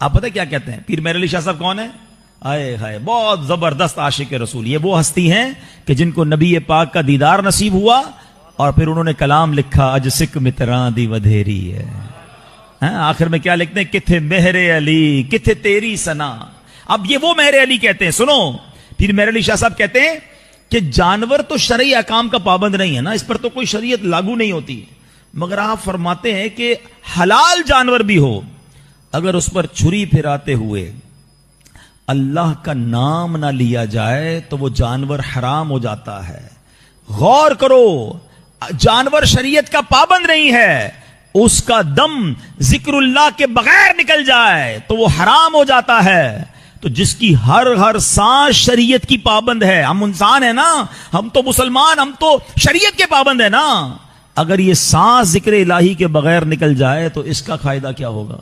آپ پتہ کیا کہتے ہیں پیر مہر علی شاہ صاحب کون ہے؟ آئے ہائے بہت زبردست عاشق رسول. یہ وہ ہستی ہیں کہ جن کو نبی پاک کا دیدار نصیب ہوا اور پھر انہوں نے کلام لکھا اج سکھ متران دی ودھیری ہے. آخر میں کیا لکھتے ہیں؟ کتھے مہر علی کتھے تیری سنا. اب یہ وہ مہر علی کہتے ہیں. سنو پھر مہر علی شاہ صاحب کہتے ہیں کہ جانور تو شرعی احکام کا پابند نہیں ہے نا, اس پر تو کوئی شریعت لاگو نہیں ہوتی, مگر آپ فرماتے ہیں کہ حلال جانور بھی ہو اگر اس پر چھری پھراتے ہوئے اللہ کا نام نہ لیا جائے تو وہ جانور حرام ہو جاتا ہے. غور کرو, جانور شریعت کا پابند نہیں ہے, اس کا دم ذکر اللہ کے بغیر نکل جائے تو وہ حرام ہو جاتا ہے. تو جس کی ہر سانس شریعت کی پابند ہے, ہم انسان ہیں نا, ہم تو مسلمان, ہم تو شریعت کے پابند ہیں نا, اگر یہ سانس ذکر الہی کے بغیر نکل جائے تو اس کا فائدہ کیا ہوگا؟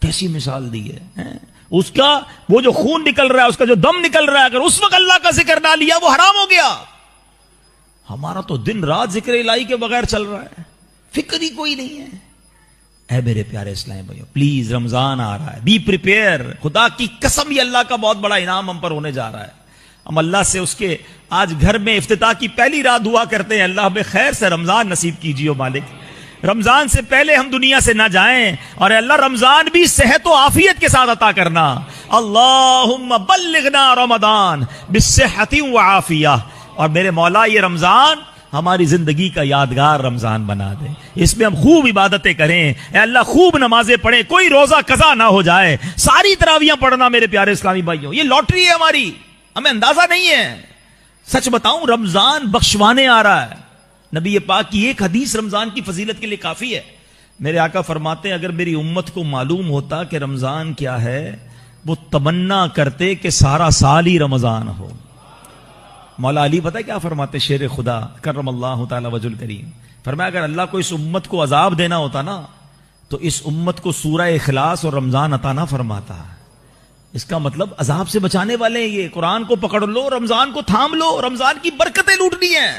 کیسی مثال دی ہے. اس کا وہ جو خون نکل رہا ہے, اس کا جو دم نکل رہا ہے, اگر اس وقت اللہ کا ذکر نہ لیا وہ حرام ہو گیا. ہمارا تو دن رات ذکر الہی کے بغیر چل رہا ہے, فکر ہی کوئی نہیں ہے. اے میرے پیارے اسلام بھائیو, پلیز رمضان آ رہا ہے, بی پریپیئر. خدا کی قسم یہ اللہ کا بہت بڑا انعام ہم پر ہونے جا رہا ہے. ہم اللہ سے اس کے آج گھر میں افتتاح کی پہلی رات دعا کرتے ہیں, اللہ ہمیں خیر سے رمضان نصیب کیجیے مالک, رمضان سے پہلے ہم دنیا سے نہ جائیں, اور اللہ رمضان بھی صحت و عافیت کے ساتھ عطا کرنا. اللہم بلغنا رمضان بالصحت و عافیہ. اور میرے مولا یہ رمضان ہماری زندگی کا یادگار رمضان بنا دے, اس میں ہم خوب عبادتیں کریں, اے اللہ خوب نمازیں پڑھیں, کوئی روزہ قضا نہ ہو جائے, ساری تراویحاں پڑھنا میرے پیارے اسلامی بھائیوں. یہ لاٹری ہے ہماری, ہمیں اندازہ نہیں ہے. سچ بتاؤں رمضان بخشوانے آ رہا ہے. نبی پاک کی ایک حدیث رمضان کی فضیلت کے لیے کافی ہے. میرے آقا فرماتے ہیں اگر میری امت کو معلوم ہوتا کہ رمضان کیا ہے وہ تمنا کرتے کہ سارا سال ہی رمضان ہو. مولا علی پتہ کیا فرماتے, شیر خدا کرم اللہ تعالی وجہ الکریم, فرمایا اگر اللہ کو اس امت کو عذاب دینا ہوتا نا تو اس امت کو سورہ اخلاص اور رمضان عطا نہ فرماتا. اس کا مطلب عذاب سے بچانے والے ہیں یہ. قرآن کو پکڑ لو, رمضان کو تھام لو, رمضان کی برکتیں لوٹنی ہیں.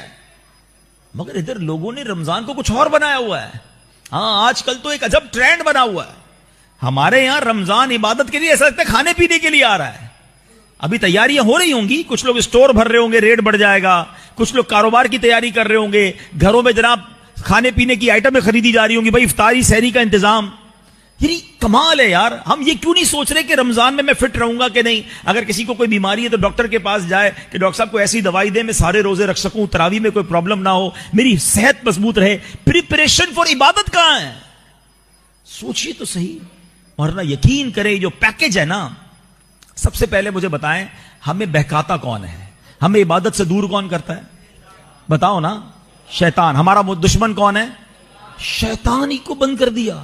مگر ادھر لوگوں نے رمضان کو کچھ اور بنایا ہوا ہے. ہاں آج کل تو ایک عجب ٹرینڈ بنا ہوا ہے. ہمارے یہاں رمضان عبادت کے لیے ایسا لگتا ہے کھانے پینے کے لیے آ رہا ہے. ابھی تیاریاں ہو رہی ہوں گی, کچھ لوگ اسٹور بھر رہے ہوں گے, ریٹ بڑھ جائے گا, کچھ لوگ کاروبار کی تیاری کر رہے ہوں گے, گھروں میں جناب کھانے پینے کی آئٹمیں خریدی جا رہی ہوں گی, بھائی افطاری سحری کا انتظام. یعنی کمال ہے یار. ہم یہ کیوں نہیں سوچ رہے کہ رمضان میں فٹ رہوں گا کہ نہیں, اگر کسی کو کوئی بیماری ہے تو ڈاکٹر کے پاس جائے کہ ڈاکٹر صاحب کو ایسی دوائی دے میں سارے روزے رکھ سکوں, تراویح میں کوئی پرابلم نہ ہو, میری صحت مضبوط رہے. پریپریشن فار عبادت کہاں ہے؟ سوچیے تو صحیح. ورنہ یقین کرے جو پیکج ہے نا, سب سے پہلے مجھے بتائیں ہمیں بہکاتا کون ہے, ہمیں عبادت سے دور کون کرتا ہے؟ بتاؤ نا. شیطان. ہمارا دشمن کون ہے؟ شیطان ہی کو بند کر دیا.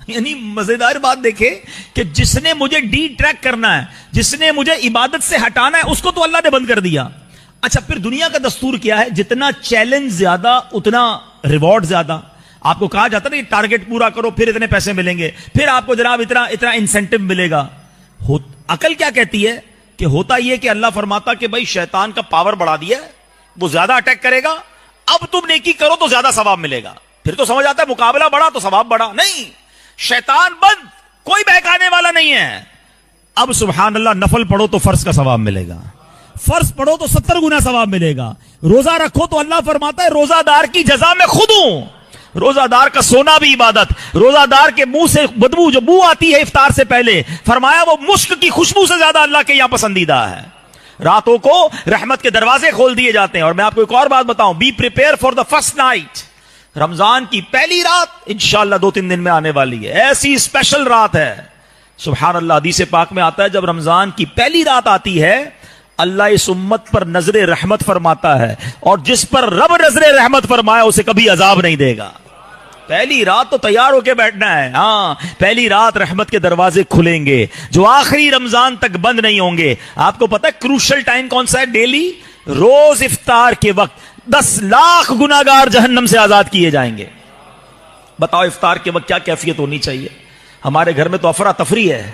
یعنی مزیدار بات دیکھے کہ جس نے مجھے ڈی ٹریک کرنا ہے, جس نے مجھے عبادت سے ہٹانا ہے, اس کو تو اللہ نے بند کر دیا. اچھا پھر دنیا کا دستور کیا ہے؟ جتنا چیلنج زیادہ اتنا ریوارڈ زیادہ. آپ کو کہا جاتا نا یہ ٹارگٹ پورا کرو پھر اتنے پیسے ملیں گے, پھر آپ کو جناب اتنا انسینٹو ملے گا. عقل کیا کہتی ہے کہ ہوتا یہ کہ اللہ فرماتا کہ بھائی شیطان کا پاور بڑھا دیا ہے, وہ زیادہ اٹیک کرے گا, اب تم نیکی کرو تو زیادہ ثواب ملے گا. پھر تو سمجھ آتا ہے مقابلہ بڑھا تو ثواب بڑھا. نہیں, شیطان بند, کوئی بہکانے والا نہیں ہے. اب سبحان اللہ نفل پڑھو تو فرض کا ثواب ملے گا, فرض پڑھو تو 70 گنا ثواب ملے گا. روزہ رکھو تو اللہ فرماتا ہے روزہ دار کی جزا میں خود ہوں. روزہ دار کا سونا بھی عبادت. روزہ دار کے منہ سے بدبو جو بو آتی ہے افطار سے پہلے, فرمایا وہ مشک کی خوشبو سے زیادہ اللہ کے یہاں پسندیدہ ہے. راتوں کو رحمت کے دروازے کھول دیے جاتے ہیں. اور میں آپ کو ایک اور بات بتاؤں, be prepare for the first night. Ramzan کی پہلی رات انشاءاللہ 2-3 دن میں آنے والی ہے, ایسی اسپیشل رات ہے. سبحان اللہ, حدیث پاک میں آتا ہے جب رمضان کی پہلی رات آتی ہے اللہ اس امت پر نظر رحمت فرماتا ہے, اور جس پر رب نظر رحمت فرمایا اسے کبھی عذاب نہیں دے گا. پہلی رات تو تیار ہو کے بیٹھنا ہے. ہاں پہلی رات رحمت کے دروازے کھلیں گے جو آخری رمضان تک بند نہیں ہوں گے. آپ کو پتہ ہے کروشل ٹائم کون سا ہے؟ ڈیلی روز افطار کے وقت 10 لاکھ گناہگار جہنم سے آزاد کیے جائیں گے. بتاؤ افطار کے وقت کیا کیفیت ہونی چاہیے. ہمارے گھر میں تو افراتفری ہے,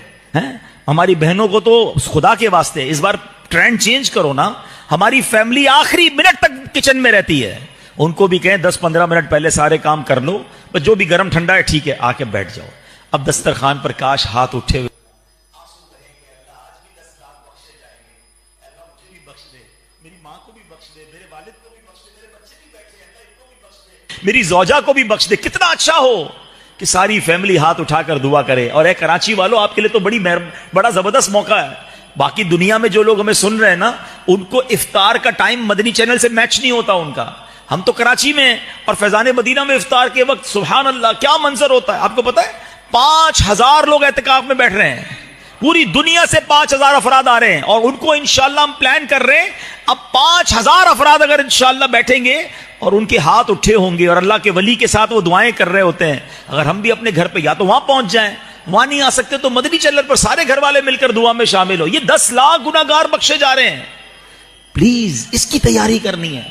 ہماری بہنوں کو تو خدا کے واسطے اس بار ٹرینڈ چینج کرو نا. ہماری فیملی آخری منٹ تک کچن میں رہتی ہے. ان کو بھی کہیں 10-15 منٹ پہلے سارے کام کر لو, جو بھی گرم ٹھنڈا ہے ٹھیک ہے, آ کے بیٹھ جاؤ. اب دسترخوان پر کاش ہاتھ اٹھے ہوئے میری زوجہ کو بھی بخش دے. کتنا اچھا ہو کہ ساری فیملی ہاتھ اٹھا کر دعا کرے. اور اے کراچی والوں, آپ کے لیے تو بڑا زبردست موقع ہے. باقی دنیا میں جو لوگ ہمیں سن رہے ہیں نا, ان کو افطار کا ٹائم مدنی چینل سے میچ نہیں ہوتا ان کا. ہم تو کراچی میں اور فیضان مدینہ میں افطار کے وقت سبحان اللہ کیا منظر ہوتا ہے. آپ کو پتا ہے 5,000 لوگ اعتکاف میں بیٹھ رہے ہیں. پوری دنیا سے 5,000 افراد آ رہے ہیں, اور ان کو انشاءاللہ ہم پلان کر رہے ہیں. اب 5,000 افراد اگر انشاءاللہ بیٹھیں گے اور ان کے ہاتھ اٹھے ہوں گے اور اللہ کے ولی کے ساتھ وہ دعائیں کر رہے ہوتے ہیں, اگر ہم بھی اپنے گھر پہ یا تو وہاں پہنچ جائیں, وہاں نہیں آ سکتے تو مدنی چینل پر سارے گھر والے مل کر دعا میں شامل ہو. یہ 10 لاکھ گناہگار بخشے جا رہے ہیں. پلیز اس کی تیاری کرنی ہے.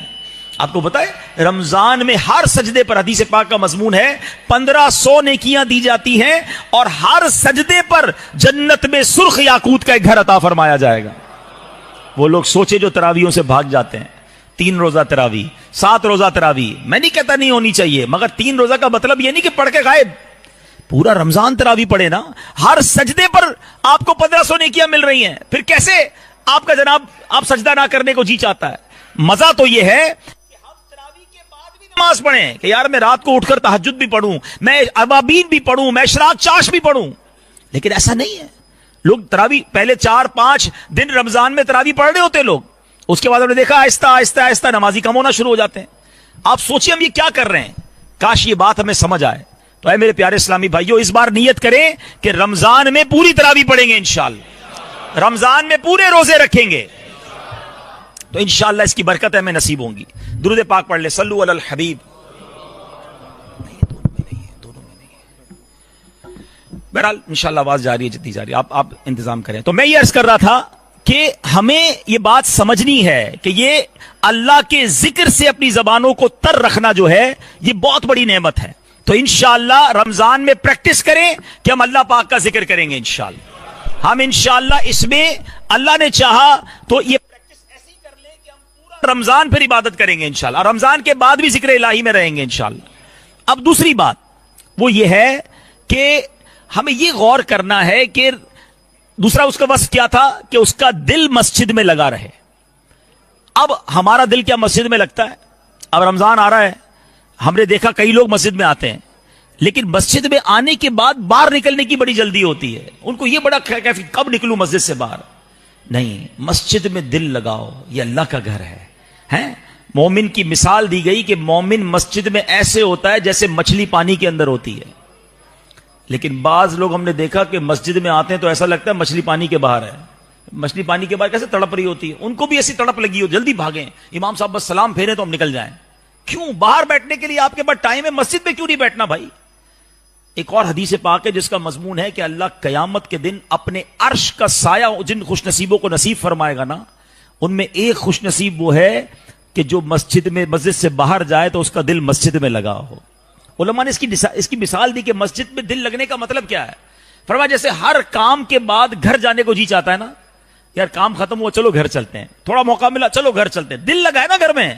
آپ کو پتا ہے رمضان میں ہر سجدے پر, حدیث پاک کا مضمون ہے, 1500 نیکیاں دی جاتی ہیں, اور ہر سجدے پر جنت میں سرخ یاقوت کا ایک گھر عطا فرمایا جائے گا. وہ لوگ سوچے جو تراویحوں سے بھاگ جاتے ہیں, 3 روزہ تراویح, 7 روزہ تراویح, میں نہیں کہتا نہیں ہونی چاہیے, مگر 3 روزہ کا مطلب یہ نہیں کہ پڑھ کے غائب. پورا رمضان تراویح پڑھے نا, ہر سجدے پر آپ کو 1500 نیکیاں مل رہی ہیں. پھر کیسے آپ کا جناب آپ سجدہ نہ کرنے کو جی چاہتا ہے؟ مزہ تو یہ ہے کہ ہم تراویح کے بعد بھی نماز پڑھیں کہ یار میں رات کو اٹھ کر تہجد بھی پڑھوں, میں ابابین بھی پڑھوں, میں اشراق چاش بھی پڑھوں. لیکن ایسا نہیں ہے. لوگ تراویح پہلے 4-5 دن رمضان میں تراویح پڑھ رہے ہوتے لوگ, اس کے بعد ہم نے دیکھا آہستہ آہستہ آہستہ نمازی کم ہونا شروع ہو جاتے ہیں. آپ سوچیں ہم یہ کیا کر رہے ہیں. کاش یہ بات ہمیں سمجھ آئے. تو اے میرے پیارے اسلامی بھائیوں, اس بار نیت کریں کہ رمضان میں پوری تراویح پڑھیں گے انشاءاللہ, رمضان میں پورے روزے رکھیں گے, تو انشاءاللہ اس کی برکت ہمیں نصیب ہوں گی. درود پاک پڑھ لے, صلو علی الحبیب. بہرحال انشاءاللہ آواز جاری ہے جتنی جاری, آپ انتظام کریں. تو میں یہ عرض کر رہا تھا کہ ہمیں یہ بات سمجھنی ہے کہ یہ اللہ کے ذکر سے اپنی زبانوں کو تر رکھنا جو ہے یہ بہت بڑی نعمت ہے. تو انشاءاللہ رمضان میں پریکٹس کریں کہ ہم اللہ پاک کا ذکر کریں گے انشاءاللہ. ہم انشاءاللہ اس میں اللہ نے چاہا تو یہ پریکٹس ایسی کر لیں کہ ہم پورا رمضان پھر عبادت کریں گے انشاءاللہ, اور رمضان کے بعد بھی ذکر الہی میں رہیں گے انشاءاللہ. اب دوسری بات وہ یہ ہے کہ ہمیں یہ غور کرنا ہے کہ دوسرا اس کا وصف کیا تھا کہ اس کا دل مسجد میں لگا رہے. اب ہمارا دل کیا مسجد میں لگتا ہے؟ اب رمضان آ رہا ہے, ہم نے دیکھا کئی لوگ مسجد میں آتے ہیں, لیکن مسجد میں آنے کے بعد باہر نکلنے کی بڑی جلدی ہوتی ہے. ان کو یہ بڑا کیفی کب نکلوں مسجد سے باہر. نہیں, مسجد میں دل لگاؤ, یہ اللہ کا گھر ہے. مومن کی مثال دی گئی کہ مومن مسجد میں ایسے ہوتا ہے جیسے مچھلی پانی کے اندر ہوتی ہے. لیکن بعض لوگ ہم نے دیکھا کہ مسجد میں آتے ہیں تو ایسا لگتا ہے مچھلی پانی کے باہر ہے. مچھلی پانی کے باہر کیسے تڑپ رہی ہوتی ہے, ان کو بھی ایسی تڑپ لگی ہو, جلدی بھاگیں, امام صاحب بس سلام پھیرے تو ہم نکل جائیں. کیوں باہر بیٹھنے کے لیے آپ کے پاس ٹائم ہے, مسجد میں کیوں نہیں بیٹھنا بھائی؟ ایک اور حدیث پاک ہے جس کا مضمون ہے کہ اللہ قیامت کے دن اپنے عرش کا سایہ جن خوش نصیبوں کو نصیب فرمائے گا نا, ان میں ایک خوش نصیب وہ ہے کہ جو مسجد سے باہر جائے تو اس کا دل مسجد میں لگا ہو. علماء نے اس کی مثال دی کہ مسجد میں دل لگنے کا مطلب کیا ہے. فرمایا جیسے ہر کام کے بعد گھر جانے کو جی چاہتا ہے نا, یار کام ختم ہوا چلو گھر چلتے ہیں, تھوڑا موقع ملا چلو گھر چلتے ہیں, دل لگا ہے نا گھر میں.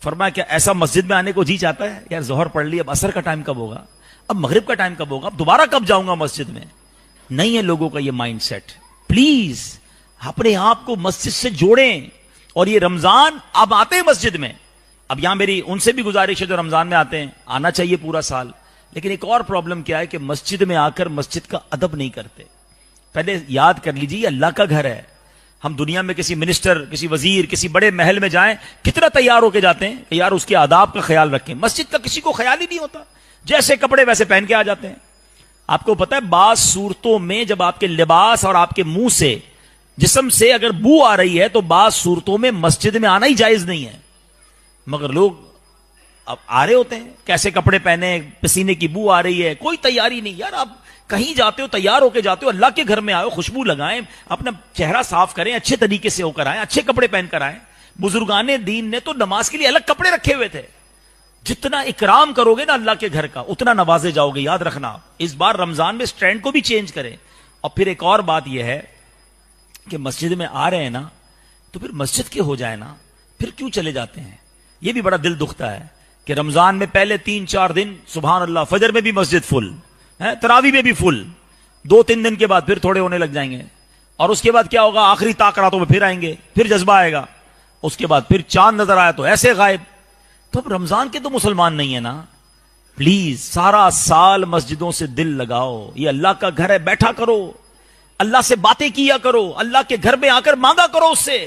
فرمایا کیا ایسا مسجد میں آنے کو جی چاہتا ہے؟ یار ظہر پڑھ لی, اب عصر کا ٹائم کب ہوگا, اب مغرب کا ٹائم کب ہوگا, اب دوبارہ کب جاؤں گا مسجد میں. نہیں ہے لوگوں کا یہ مائنڈ سیٹ. پلیز اپنے آپ کو مسجد سے جوڑیں. اور یہ رمضان اب آتے ہیں مسجد میں, اب یہاں میری ان سے بھی گزارش ہے جو رمضان میں آتے ہیں, آنا چاہیے پورا سال. لیکن ایک اور پرابلم کیا ہے کہ مسجد میں آ کر مسجد کا ادب نہیں کرتے. پہلے یاد کر لیجیے اللہ کا گھر ہے. ہم دنیا میں کسی منسٹر, کسی وزیر, کسی بڑے محل میں جائیں, کتنا تیار ہو کے جاتے ہیں کہ یار اس کے آداب کا خیال رکھیں. مسجد کا کسی کو خیال ہی نہیں ہوتا, جیسے کپڑے ویسے پہن کے آ جاتے ہیں. آپ کو پتا ہے بعض صورتوں میں جب آپ کے لباس اور آپ کے منہ سے, جسم سے اگر بو آ رہی ہے تو بعض صورتوں میں مسجد میں آنا ہی جائز نہیں ہے. مگر لوگ اب آ رہے ہوتے ہیں, کیسے کپڑے پہنے, پسینے کی بو آ رہی ہے, کوئی تیاری نہیں. یار آپ کہیں جاتے ہو تیار ہو کے جاتے ہو, اللہ کے گھر میں آئے, خوشبو لگائیں, اپنا چہرہ صاف کریں, اچھے طریقے سے ہو کر آئیں, اچھے کپڑے پہن کر آئیں. بزرگان دین نے تو نماز کے لیے الگ کپڑے رکھے ہوئے تھے. جتنا اکرام کرو گے نا اللہ کے گھر کا اتنا نوازے جاؤ گے, یاد رکھنا. اس بار رمضان میں سٹرینڈ کو بھی چینج کریں. اور پھر ایک اور بات یہ ہے کہ مسجد میں آ رہے ہیں نا تو پھر مسجد کے ہو جائے نا, پھر کیوں چلے جاتے ہیں. یہ بھی بڑا دل دکھتا ہے کہ رمضان میں پہلے 3-4 دن سبحان اللہ فجر میں بھی مسجد فل, تراویح میں بھی فل, 2-3 دن کے بعد پھر تھوڑے ہونے لگ جائیں گے. اور اس کے بعد کیا ہوگا, آخری تاک راتوں میں پھر آئیں گے, پھر جذبہ آئے گا. اس کے بعد پھر چاند نظر آیا تو ایسے غائب. تو اب رمضان کے تو مسلمان نہیں ہے نا. پلیز سارا سال مسجدوں سے دل لگاؤ, یہ اللہ کا گھر ہے, بیٹھا کرو, اللہ سے باتیں کیا کرو, اللہ کے گھر میں آ کر مانگا کرو اس سے,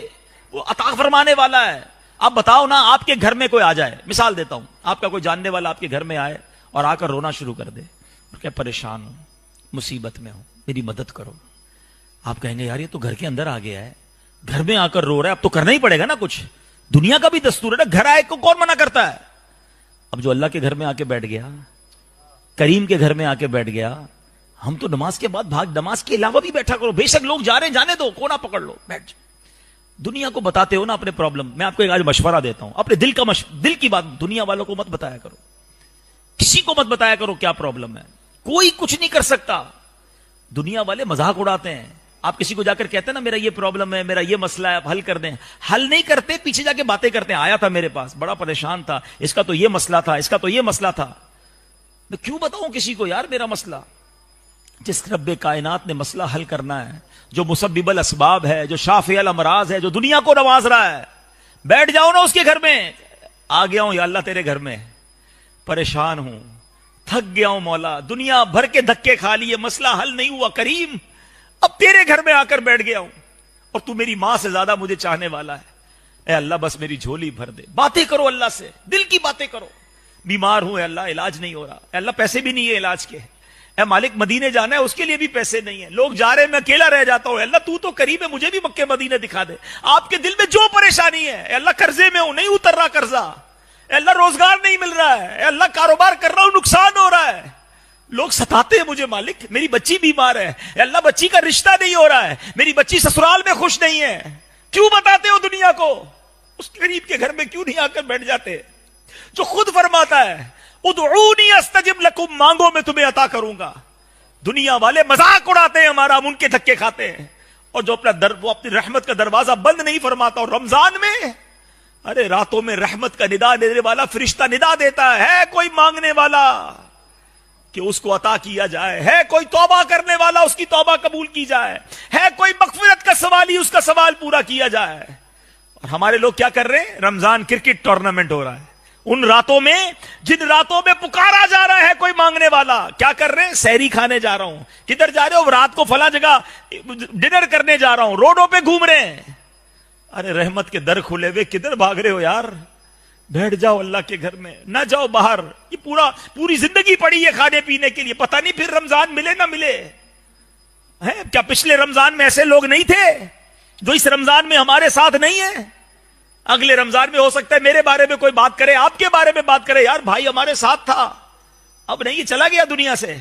وہ عطا فرمانے والا ہے. آپ بتاؤ نا, آپ کے گھر میں کوئی آ جائے, مثال دیتا ہوں, آپ کا کوئی جاننے والا آپ کے گھر میں آئے اور آ کر رونا شروع کر دے, کہ پریشان ہوں, مصیبت میں ہوں, میری مدد کرو. آپ کہیں گے یار یہ تو گھر کے اندر آ گیا ہے, گھر میں آ کر رو رہا ہے, اب تو کرنا ہی پڑے گا نا کچھ, دنیا کا بھی دستور ہے نا, گھر آئے کو کون منع کرتا ہے. اب جو اللہ کے گھر میں آ کے بیٹھ گیا, کریم کے گھر میں آ کے بیٹھ گیا, ہم تو نماز کے بعد بھاگ, نماز کے علاوہ بھی بیٹھا کرو, بے شک لوگ جا رہے ہیں جانے دو, کونا پکڑ لو, بیٹھ جاؤ. دنیا کو بتاتے ہو نا اپنے پرابلم. میں آپ کو ایک آج مشورہ دیتا ہوں, اپنے دل کی بات دنیا والوں کو مت بتایا کرو, کسی کو مت بتایا کرو کیا پرابلم ہے. کوئی کچھ نہیں کر سکتا. دنیا والے مذاق اڑاتے ہیں. آپ کسی کو جا کر کہتے ہیں نا میرا یہ پرابلم ہے, میرا یہ مسئلہ ہے, آپ حل کر دیں, حل نہیں کرتے, پیچھے جا کے باتیں کرتے ہیں, آیا تھا میرے پاس, بڑا پریشان تھا, اس کا تو یہ مسئلہ تھا, اس کا تو یہ مسئلہ تھا. میں کیوں بتاؤں کسی کو یار میرا مسئلہ, جس رب کائنات نے مسئلہ حل کرنا ہے, جو مسبب الاسباب ہے, جو شافع الامراض ہے, جو دنیا کو نواز رہا ہے, بیٹھ جاؤ نا اس کے گھر میں. آ گیا ہوں یا اللہ تیرے گھر میں, پریشان ہوں, تھک گیا ہوں مولا, دنیا بھر کے دھکے کھا لیے, مسئلہ حل نہیں ہوا, کریم اب تیرے گھر میں آ کر بیٹھ گیا ہوں, اور تو میری ماں سے زیادہ مجھے چاہنے والا ہے. اے اللہ بس میری جھولی بھر دے. باتیں کرو اللہ سے, دل کی باتیں کرو. بیمار ہوں اے اللہ, علاج نہیں ہو رہا, اے اللہ پیسے بھی نہیں ہے علاج کے, اے مالک مدینے جانا ہے اس کے لیے بھی پیسے نہیں ہیں, لوگ جا رہے ہیں میں اکیلا رہ جاتا ہوں, اے اللہ تو قریب ہے, مجھے بھی مکے مدینے دکھا دے. آپ کے دل میں جو پریشانی ہے, اے اللہ قرضے میں ہوں, نہیں اتر رہا قرضہ, اے اللہ روزگار نہیں مل رہا ہے, اے اللہ کاروبار کر رہا ہوں نقصان ہو رہا ہے, لوگ ستاتے ہیں مجھے مالک, میری بچی بیمار ہے, اے اللہ بچی کا رشتہ نہیں ہو رہا ہے, میری بچی سسرال میں خوش نہیں ہے. کیوں بتاتے ہو دنیا کو؟ اس قریب کے گھر میں کیوں نہیں آ کر بیٹھ جاتے جو خود فرماتا ہے ادعونی استجب لکم, مانگو میں تمہیں عطا کروں گا. دنیا والے مذاق اڑاتے ہیں ہمارا, ہم ان کے دھکے کھاتے ہیں, اور جو وہ اپنی رحمت کا دروازہ بند نہیں فرماتا. اور رمضان میں ارے راتوں میں رحمت کا ندا دینے والا فرشتہ ندا دیتا ہے کوئی مانگنے والا کہ اس کو عطا کیا جائے, ہے کوئی توبہ کرنے والا اس کی توبہ قبول کی جائے, ہے کوئی مغفرت کا سوالی اس کا سوال پورا کیا جائے. اور ہمارے لوگ کیا کر رہے ہیں, رمضان کرکٹ ٹورنامنٹ ہو رہا ہے, ان راتوں میں جن راتوں میں پکارا جا رہا ہے کوئی مانگنے والا, کیا کر رہے ہیں, سحری کھانے جا رہا ہوں, کدھر جا رہے ہو, رات کو فلاں جگہ ڈنر کرنے جا رہا ہوں, روڈوں پہ گھوم رہے ہیں. ارے رحمت کے در کھلے ہوئے کدھر بھاگ رہے ہو یار, بیٹھ جاؤ اللہ کے گھر میں, نہ جاؤ باہر. یہ پوری زندگی پڑی ہے کھانے پینے کے لیے, پتہ نہیں پھر رمضان ملے نہ ملے. کیا پچھلے رمضان میں ایسے لوگ نہیں تھے جو اس رمضان میں ہمارے ساتھ نہیں ہیں؟ اگلے رمضان میں ہو سکتا ہے میرے بارے میں کوئی بات کرے, آپ کے بارے میں بات کرے, یار بھائی ہمارے ساتھ تھا, اب نہیں, چلا گیا دنیا سے.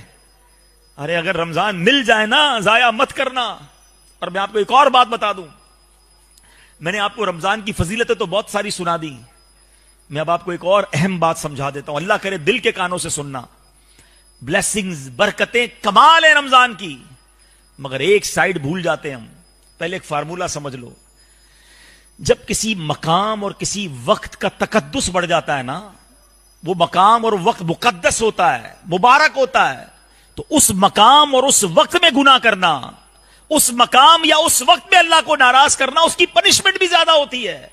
ارے اگر رمضان مل جائے نا, ضائع مت کرنا. اور میں آپ کو ایک اور بات بتا دوں, میں نے آپ کو رمضان کی فضیلتیں تو بہت ساری سنا دی, میں اب آپ کو ایک اور اہم بات سمجھا دیتا ہوں, اللہ کرے دل کے کانوں سے سننا. بلیسنگز, برکتیں کمال ہے رمضان کی, مگر ایک سائیڈ بھول جاتے ہیں ہم. پہلے ایک فارمولا سمجھ لو, جب کسی مقام اور کسی وقت کا تقدس بڑھ جاتا ہے نا, وہ مقام اور وقت مقدس ہوتا ہے, مبارک ہوتا ہے, تو اس مقام اور اس وقت میں گناہ کرنا, اس مقام یا اس وقت میں اللہ کو ناراض کرنا, اس کی پنشمنٹ بھی زیادہ ہوتی ہے.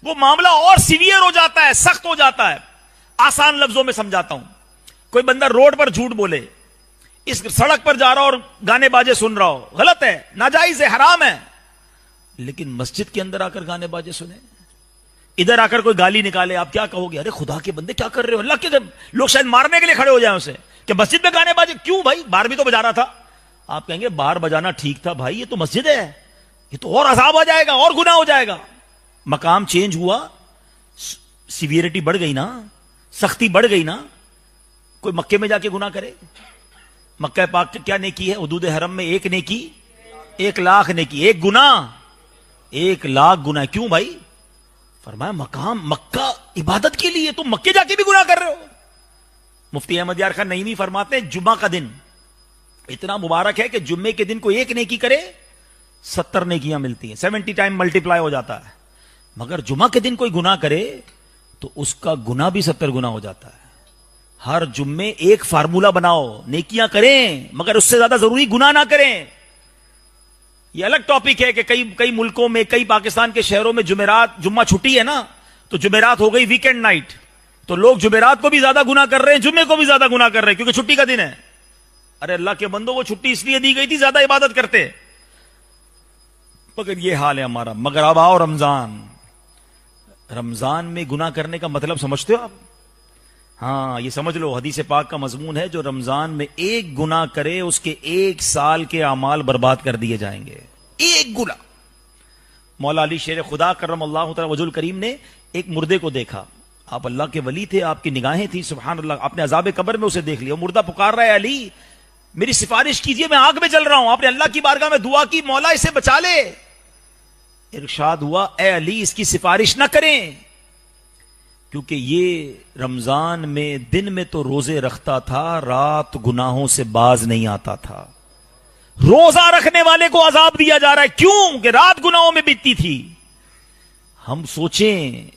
وہ معاملہ اور سیویئر ہو جاتا ہے, سخت ہو جاتا ہے. آسان لفظوں میں سمجھاتا ہوں, کوئی بندہ روڈ پر جھوٹ بولے, اس سڑک پر جا رہا اور گانے باجے سن رہا ہو, غلط ہے, ناجائز ہے, حرام ہے, لیکن مسجد کے اندر آ کر گانے باجے سنے, ادھر آ کر کوئی گالی نکالے, آپ کیا کہو گے, ارے خدا کے بندے کیا کر رہے ہو, اللہ کے لوگ شاید مارنے کے لیے کھڑے ہو جائیں اسے کہ مسجد میں گانے باجے کیوں, بھائی باہر بھی تو بجا رہا تھا. آپ کہیں گے باہر بجانا ٹھیک تھا بھائی, یہ تو مسجد ہے, یہ تو اور عذاب آ جائے گا, اور گناہ ہو جائے گا. مقام چینج ہوا, سیویئرٹی بڑھ گئی نا, سختی بڑھ گئی نا. کوئی مکے میں جا کے گناہ کرے, مکہ پاک کیا نیکی ہے, حدود حرم میں ایک نیکی 1,00,000 نیکی, ایک گناہ 1,00,000 گناہ. کیوں بھائی؟ فرمایا مقام مکہ عبادت کے لیے, تم مکے جا کے بھی گناہ کر رہے ہو. مفتی احمد یار خان نعیمی فرماتے ہیں جمعہ کا دن اتنا مبارک ہے کہ جمعے کے دن کوئی ایک نیکی کرے 70 نیکیاں ملتی ہیں, 70 ٹائم ملٹیپلائی ہو جاتا ہے. مگر جمعہ کے دن کوئی گناہ کرے تو اس کا گناہ بھی 70 گنا ہو جاتا ہے. ہر جمعے ایک فارمولا بناؤ, نیکیاں کریں مگر اس سے زیادہ ضروری گناہ نہ کریں. یہ الگ ٹاپک ہے کہ کئی ملکوں میں, کئی پاکستان کے شہروں میں جمعہ چھٹی ہے نا, تو جمعرات ہو گئی ویکینڈ نائٹ, تو لوگ جمعرات کو بھی زیادہ گناہ کر رہے ہیں, جمعے کو بھی زیادہ گناہ کر رہے ہیں کیونکہ چھٹی کا دن ہے. ارے اللہ کے بندو, وہ چھٹی اس لیے دی گئی تھی زیادہ عبادت کرتے, مگر یہ حال ہے ہمارا. مگر اب آؤ رمضان, رمضان میں گناہ کرنے کا مطلب سمجھتے ہو آپ؟ ہاں یہ سمجھ لو, حدیث پاک کا مضمون ہے جو رمضان میں ایک گناہ کرے اس کے 1 سال کے اعمال برباد کر دیے جائیں گے. ایک گناہ. مولا علی شیر خدا کرم اللہ تعالی وجہ الکریم نے ایک مردے کو دیکھا. آپ اللہ کے ولی تھے, آپ کی نگاہیں تھی, سبحان اللہ, آپ نے عذاب قبر میں اسے دیکھ لیا. مردہ پکار رہا ہے, علی میری سفارش کیجئے, میں آگ میں جل رہا ہوں. آپ نے اللہ کی بارگاہ میں دعا کی, مولا اسے بچا لے. ارشاد ہوا, اے علی اس کی سفارش نہ کریں, کیونکہ یہ رمضان میں دن میں تو روزے رکھتا تھا, رات گناہوں سے باز نہیں آتا تھا. روزہ رکھنے والے کو عذاب دیا جا رہا ہے, کیوں کہ رات گناہوں میں بیتتی تھی. ہم سوچیں,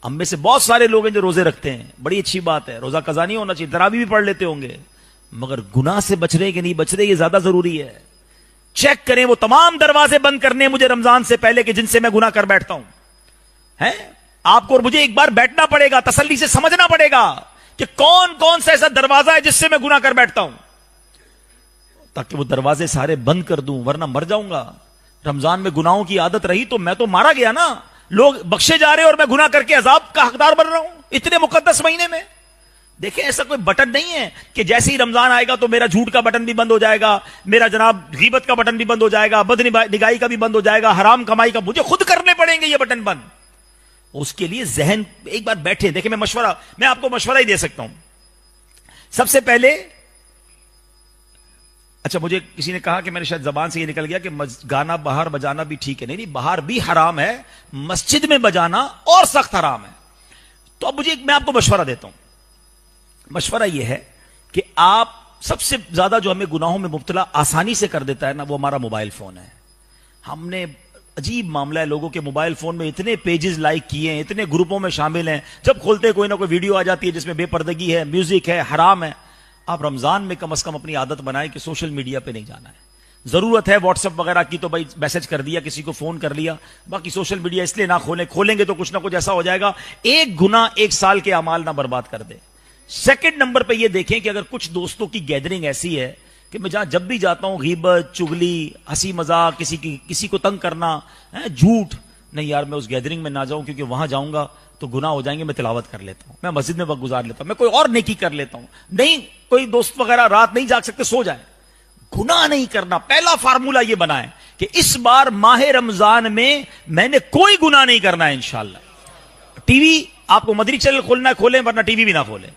ہم میں سے بہت سارے لوگ ہیں جو روزے رکھتے ہیں, بڑی اچھی بات ہے, روزہ قضا نہیں ہونا چاہیے, تراویح بھی پڑھ لیتے ہوں گے, مگر گناہ سے بچ رہے کہ نہیں بچ رہے, یہ زیادہ ضروری ہے. چیک کریں وہ تمام دروازے بند کرنے مجھے رمضان سے پہلے کہ جن سے میں گناہ کر بیٹھتا ہوں. ہیں آپ کو اور مجھے ایک بار بیٹھنا پڑے گا, تسلی سے سمجھنا پڑے گا کہ کون کون سا ایسا دروازہ ہے جس سے میں گناہ کر بیٹھتا ہوں, تاکہ وہ دروازے سارے بند کر دوں, ورنہ مر جاؤں گا. رمضان میں گناہوں کی عادت رہی تو میں تو مارا گیا نا. لوگ بخشے جا رہے اور میں گناہ کر کے عذاب کا حقدار بن رہا ہوں اتنے مقدس مہینے میں. دیکھیں ایسا کوئی بٹن نہیں ہے کہ جیسے ہی رمضان آئے گا تو میرا جھوٹ کا بٹن بھی بند ہو جائے گا, میرا جناب غیبت کا بٹن بھی بند ہو جائے گا, بد نگاہی کا بھی بند ہو جائے گا, حرام کمائی کا, مجھے خود کرنے پڑیں گے یہ بٹن بند. اس کے لیے ذہن ایک بار بیٹھے. دیکھیں میں آپ کو مشورہ ہی دے سکتا ہوں. سب سے پہلے, اچھا مجھے کسی نے کہا کہ میں نے شاید زبان سے یہ نکل گیا کہ گانا باہر بجانا بھی ٹھیک ہے. نہیں, باہر بھی حرام ہے, مسجد میں بجانا اور سخت حرام ہے. تو اب میں آپ کو مشورہ دیتا ہوں. مشورہ یہ ہے کہ آپ سب سے زیادہ جو ہمیں گناہوں میں مبتلا آسانی سے کر دیتا ہے نا, وہ ہمارا موبائل فون ہے. ہم نے عجیب معاملہ ہے, لوگوں کے موبائل فون میں اتنے پیجز لائک کیے ہیں, اتنے گروپوں میں شامل ہیں, جب کھولتے کوئی نہ کوئی ویڈیو آ جاتی ہے جس میں بے پردگی ہے, میوزک ہے, حرام ہے. آپ رمضان میں کم از کم اپنی عادت بنائیں کہ سوشل میڈیا پہ نہیں جانا ہے. ضرورت ہے واٹس ایپ وغیرہ کی تو بھائی میسج کر دیا, کسی کو فون کر لیا, باقی سوشل میڈیا اس لیے نہ کھولیں گے تو کچھ نہ کچھ ایسا ہو جائے گا ایک گناہ 1 سال کے اعمال نہ برباد کر دے. سیکنڈ نمبر پہ یہ دیکھیں کہ اگر کچھ دوستوں کی گیدرنگ ایسی ہے کہ میں جب بھی جاتا ہوں غیبت, چگلی, ہنسی مذاق, کسی کو تنگ کرنا, جھوٹ, نہیں یار میں اس گیدرنگ میں نہ جاؤں کیونکہ وہاں جاؤں گا تو گناہ ہو جائیں گے, میں تلاوت کر لیتا ہوں, میں مسجد میں وقت گزار لیتا ہوں, میں کوئی اور نیکی کر لیتا ہوں. نہیں, کوئی دوست وغیرہ رات نہیں جاگ سکتے, سو جائیں. گناہ نہیں کرنا. پہلا فارمولہ یہ بنائیں کہ اس بار ماہ رمضان میں نے کوئی گناہ نہیں کرنا ہے انشاءاللہ. ٹی وی آپ کو مدری چینل کھولنا ہے کھولیں, ورنہ ٹی وی بھی نہ کھولیں.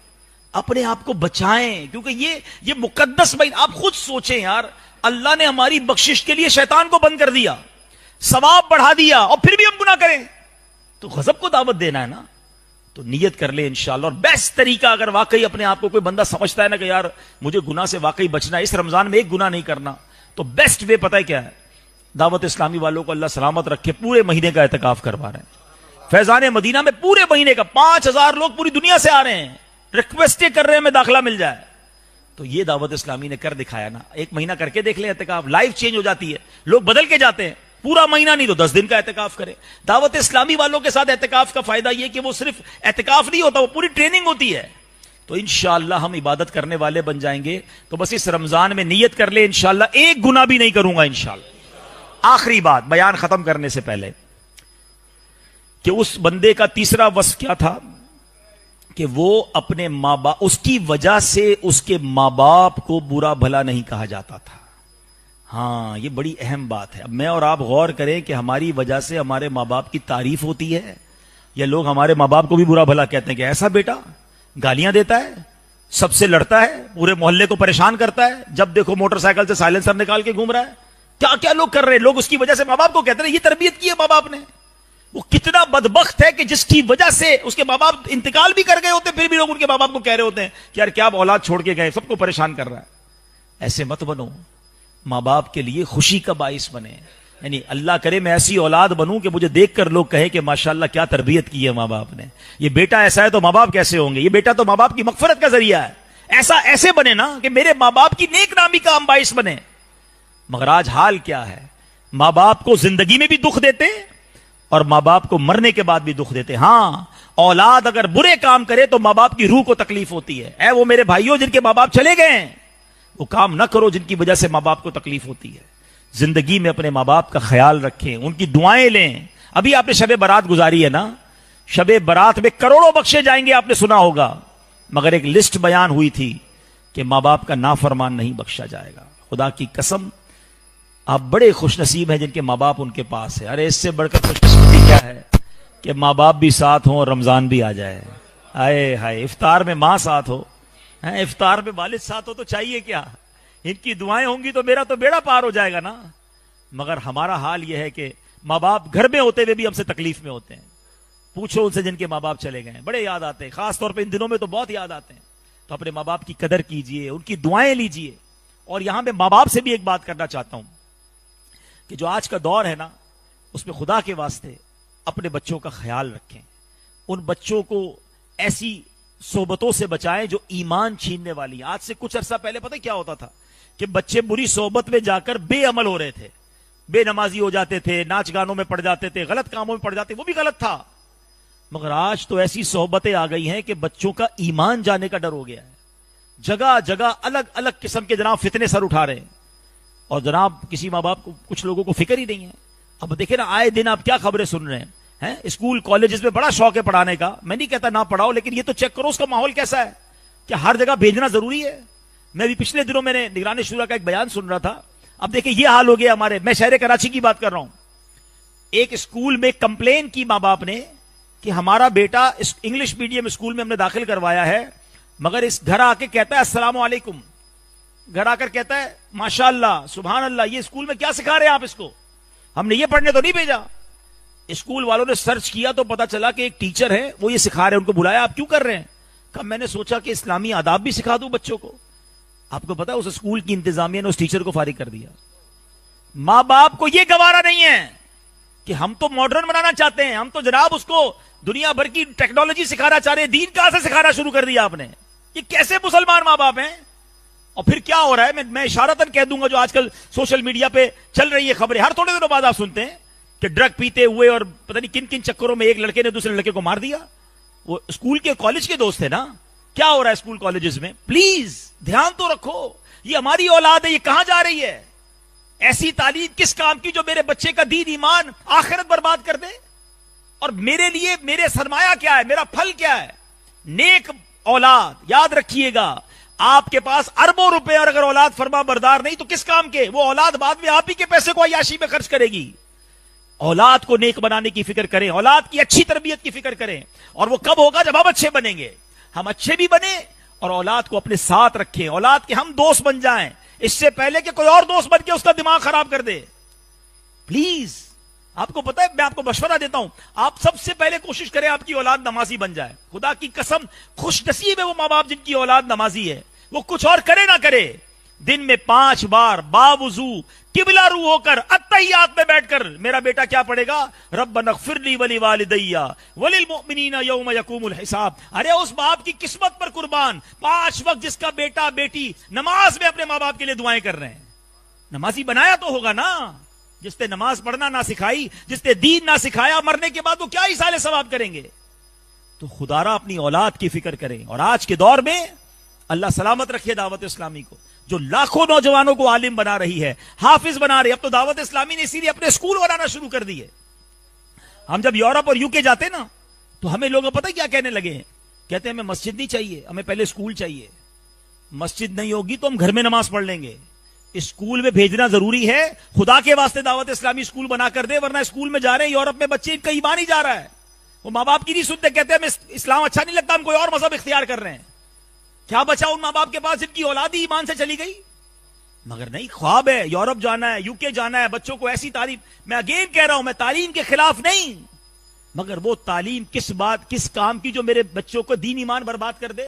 اپنے آپ کو بچائیں کیونکہ یہ مقدس بھائی. آپ خود سوچیں یار, اللہ نے ہماری بخشش کے لیے شیطان کو بند کر دیا, ثواب بڑھا دیا, اور پھر بھی ہم گناہ کریں تو غضب کو دعوت دینا ہے نا. تو نیت کر لیں انشاءاللہ. اور بیسٹ طریقہ اگر واقعی اپنے آپ کو کوئی بندہ سمجھتا ہے نا کہ یار مجھے گناہ سے واقعی بچنا ہے, اس رمضان میں ایک گناہ نہیں کرنا, تو بیسٹ وے پتہ ہے کیا ہے؟ دعوت اسلامی والوں کو اللہ سلامت رکھے, پورے مہینے کا اعتکاف کروا رہے ہیں فیضان مدینہ میں. پورے مہینے کا 5000 لوگ پوری دنیا سے آ رہے ہیں, ریکویسٹیں کر رہے ہیں میں داخلہ مل جائے. تو یہ دعوت اسلامی نے کر دکھایا نا. 1 مہینہ کر کے دیکھ لیں اعتکاف, لائف چینج ہو جاتی ہے, لوگ بدل کے جاتے ہیں. پورا مہینہ نہیں تو 10 دن کا اعتکاف کرے. دعوت اسلامی والوں کے ساتھ اعتکاف کا فائدہ یہ کہ وہ صرف اعتکاف نہیں ہوتا, وہ پوری ٹریننگ ہوتی ہے. تو انشاءاللہ ہم عبادت کرنے والے بن جائیں گے. تو بس اس رمضان میں نیت کر لیں انشاءاللہ ایک گناہ بھی نہیں کروں گا انشاءاللہ. آخری بات بیان ختم کرنے سے پہلے کہ اس بندے کا تیسرا وصف کیا تھا کہ وہ اپنے ماں باپ, اس کی وجہ سے اس کے ماں باپ کو برا بھلا نہیں کہا جاتا تھا. ہاں یہ بڑی اہم بات ہے. اب میں اور آپ غور کریں کہ ہماری وجہ سے ہمارے ماں باپ کی تعریف ہوتی ہے, یا لوگ ہمارے ماں باپ کو بھی برا بھلا کہتے ہیں کہ ایسا بیٹا, گالیاں دیتا ہے, سب سے لڑتا ہے, پورے محلے کو پریشان کرتا ہے, جب دیکھو موٹر سائیکل سے سائلنسر نکال کے گھوم رہا ہے. کیا کیا لوگ کر رہے ہیں, لوگ اس کی وجہ سے ماں باپ کو کہتے ہیں یہ تربیت کی ہے ماں باپ نے. وہ کتنا بدبخت ہے کہ جس کی وجہ سے اس کے ماں باپ انتقال بھی کر گئے ہوتے, پھر بھی لوگ ان کے ماں باپ کو کہہ رہے ہوتے ہیں کہ یار کیا اولاد چھوڑ کے گئے, سب کو پریشان کر رہا ہے. ایسے مت بنو, ماں باپ کے لیے خوشی کا باعث بنے. یعنی اللہ کرے میں ایسی اولاد بنوں کہ مجھے دیکھ کر لوگ کہے کہ ماشاءاللہ کیا تربیت کی ہے ماں باپ نے. یہ بیٹا ایسا ہے تو ماں باپ کیسے ہوں گے, یہ بیٹا تو ماں باپ کی مغفرت کا ذریعہ ہے. ایسے بنے نا کہ میرے ماں باپ کی نیک نامی کا ہم باعث بنے. مگر آج حال کیا ہے, ماں باپ کو زندگی میں بھی دکھ دیتے اور ماں باپ کو مرنے کے بعد بھی دکھ دیتے. ہاں اولاد اگر برے کام کرے تو ماں باپ کی روح کو تکلیف ہوتی ہے. اے وہ میرے بھائیوں جن کے ماں باپ چلے گئے ہیں, وہ کام نہ کرو جن کی وجہ سے ماں باپ کو تکلیف ہوتی ہے. زندگی میں اپنے ماں باپ کا خیال رکھیں, ان کی دعائیں لیں. ابھی آپ نے شب برات گزاری ہے نا, شب برات میں کروڑوں بخشے جائیں گے, آپ نے سنا ہوگا, مگر ایک لسٹ بیان ہوئی تھی کہ ماں باپ کا نافرمان نہیں بخشا جائے گا. خدا کی قسم آپ بڑے خوش نصیب ہیں جن کے ماں باپ ان کے پاس ہے. ارے اس سے بڑھ کر خوش نصیبی کیا ہے کہ ماں باپ بھی ساتھ ہوں اور رمضان بھی آ جائے. ہائے ہائے, افطار میں ماں ساتھ ہو, افطار میں والد ساتھ ہو تو چاہیے کیا. ان کی دعائیں ہوں گی تو میرا تو بیڑا پار ہو جائے گا نا. مگر ہمارا حال یہ ہے کہ ماں باپ گھر میں ہوتے ہوئے بھی ہم سے تکلیف میں ہوتے ہیں. پوچھو ان سے جن کے ماں باپ چلے گئے ہیں, بڑے یاد آتے ہیں, خاص طور پہ ان دنوں میں تو بہت یاد آتے ہیں. تو اپنے ماں باپ کی قدر کیجئے, ان کی دعائیں لیجئے. اور یہاں میں ماں باپ سے بھی ایک بات کرنا چاہتا ہوں کہ جو آج کا دور ہے نا, اس میں خدا کے واسطے اپنے بچوں کا خیال رکھیں. ان بچوں کو ایسی صحبتوں سے بچائیں جو ایمان چھیننے والی. آج سے کچھ عرصہ پہلے پتہ کیا ہوتا تھا کہ بچے بری صحبت میں جا کر بے عمل ہو رہے تھے, بے نمازی ہو جاتے تھے, ناچ گانوں میں پڑ جاتے تھے, غلط کاموں میں پڑ جاتے, وہ بھی غلط تھا. مگر آج تو ایسی صحبتیں آ گئی ہیں کہ بچوں کا ایمان جانے کا ڈر ہو گیا ہے. جگہ جگہ الگ الگ قسم کے جناب فتنے سر اٹھا رہے ہیں, اور جناب کسی ماں باپ کو, کچھ لوگوں کو فکر ہی نہیں ہے. اب دیکھیں نا, آئے دن آپ کیا خبریں سن رہے ہیں. اسکول کالجز میں بڑا شوق ہے پڑھانے کا, میں نہیں کہتا نہ پڑھاؤ, لیکن یہ تو چیک کرو اس کا ماحول کیسا ہے. کیا ہر جگہ بھیجنا ضروری ہے؟ میں بھی پچھلے دنوں میں نے نگران شورا کا ایک بیان سن رہا تھا. اب دیکھیں یہ حال ہو گیا ہمارے, میں شہر کراچی کی بات کر رہا ہوں. ایک اسکول میں کمپلین کی ماں باپ نے کہ ہمارا بیٹا انگلش میڈیم اسکول میں ہم نے داخل کروایا ہے, مگر اس گھر آ کے کہتا ہے السلام علیکم, گھر آ کر کہتا ہے ماشاءاللہ سبحان اللہ. یہ اسکول میں کیا سکھا رہے ہیں آپ اس کو, ہم نے یہ پڑھنے تو نہیں بھیجا. اسکول والوں نے سرچ کیا تو پتا چلا کہ ایک ٹیچر ہے وہ یہ سکھا رہے ہیں. ان کو بلایا, آپ کیوں کر رہے ہیں؟ کہا میں نے سوچا کہ اسلامی آداب بھی سکھا دوں بچوں کو. آپ کو پتا اس اسکول کی انتظامیہ نے اس ٹیچر کو فارغ کر دیا. ماں باپ کو یہ گوارا نہیں ہے کہ ہم تو ماڈرن بنانا چاہتے ہیں, ہم تو جناب اس کو دنیا بھر کی ٹیکنالوجی سکھانا چاہ رہے ہیں, دین کہاں سے سکھانا شروع کر دیا آپ نے. یہ کیسے مسلمان ماں باپ ہیں؟ اور پھر کیا ہو رہا ہے, میں اشارتاً کہہ دوں گا, جو آج کل سوشل میڈیا پہ چل رہی ہے خبریں, ہر تھوڑے دنوں بعد آپ سنتے ہیں کہ ڈرگ پیتے ہوئے اور پتہ نہیں کن کن چکروں میں ایک لڑکے نے دوسرے لڑکے کو مار دیا. وہ اسکول کے کالج کے دوست تھے نا. کیا ہو رہا ہے اسکول کالجز میں؟ پلیز دھیان تو رکھو, یہ ہماری اولاد ہے, یہ کہاں جا رہی ہے؟ ایسی تعلیم کس کام کی جو میرے بچے کا دین ایمان آخرت برباد کر دے. اور میرے لیے میرے سرمایہ کیا ہے, میرا پھل کیا ہے؟ نیک اولاد. یاد رکھیے گا, آپ کے پاس اربوں روپے, اور اگر اولاد فرما بردار نہیں تو کس کام کے؟ وہ اولاد بعد میں آپ ہی کے پیسے کو عیاشی میں خرچ کرے گی. اولاد کو نیک بنانے کی فکر کریں, اولاد کی اچھی تربیت کی فکر کریں. اور وہ کب ہوگا؟ جب ہم اچھے بنیں گے. ہم اچھے بھی بنیں اور اولاد کو اپنے ساتھ رکھیں, اولاد کے ہم دوست بن جائیں, اس سے پہلے کہ کوئی اور دوست بن کے اس کا دماغ خراب کر دے. پلیز, آپ کو پتا ہے, میں آپ کو مشورہ دیتا ہوں, آپ سب سے پہلے کوشش کریں آپ کی اولاد نمازی بن جائے. خدا کی قسم خوش نصیب ہے وہ ماں باپ جن کی اولاد نمازی ہے. وہ کچھ اور کرے نہ کرے, دن میں 5 بار باوضو قبلہ رو ہو کر اتحیات میں بیٹھ کر میرا بیٹا کیا پڑھے گا؟ ربنا اغفر لی ولوالدی وللمؤمنین یوم یقوم الحساب. ارے اس باپ کی قسمت پر قربان, 5 وقت جس کا بیٹا بیٹی نماز میں اپنے ماں باپ کے لیے دعائیں کر رہے ہیں. نمازی بنایا تو ہوگا نا. جس نے نماز پڑھنا نہ سکھائی, جس نے دین نہ سکھایا, مرنے کے بعد وہ کیا ایصال ثواب کریں گے؟ تو خدا را اپنی اولاد کی فکر کریں. اور آج کے دور میں اللہ سلامت رکھے دعوت اسلامی کو, جو لاکھوں نوجوانوں کو عالم بنا رہی ہے, حافظ بنا رہی ہے. اب تو دعوت اسلامی نے اسی لیے اپنے اسکول بنانا شروع کر دیے. ہم جب یورپ اور UK جاتے نا تو ہمیں لوگ پتہ کیا کہنے لگے ہیں, کہتے ہیں ہمیں مسجد نہیں چاہیے, ہمیں پہلے اسکول چاہیے. مسجد نہیں ہوگی تو ہم گھر میں نماز پڑھ لیں گے. اسکول میں بھیجنا ضروری ہے. خدا کے واسطے دعوت اسلامی اسکول بنا کر دے, ورنہ اسکول میں جا رہے ہیں یورپ میں بچے, ان کا ایمان ہی جا رہا ہے. وہ ماں باپ کی نہیں سنتے, کہتے ہیں ہمیں اسلام اچھا نہیں لگتا, ہم کوئی اور مذہب اختیار کر رہے ہیں. کیا بچا ان ماں باپ کے پاس جن کی اولاد ہی ایمان سے چلی گئی؟ مگر نہیں, خواب ہے یورپ جانا ہے, UK جانا ہے, بچوں کو ایسی تعلیم. میں اگین کہہ رہا ہوں, میں تعلیم کے خلاف نہیں, مگر وہ تعلیم کس بات کس کام کی جو میرے بچوں کو دین ایمان برباد کر دے.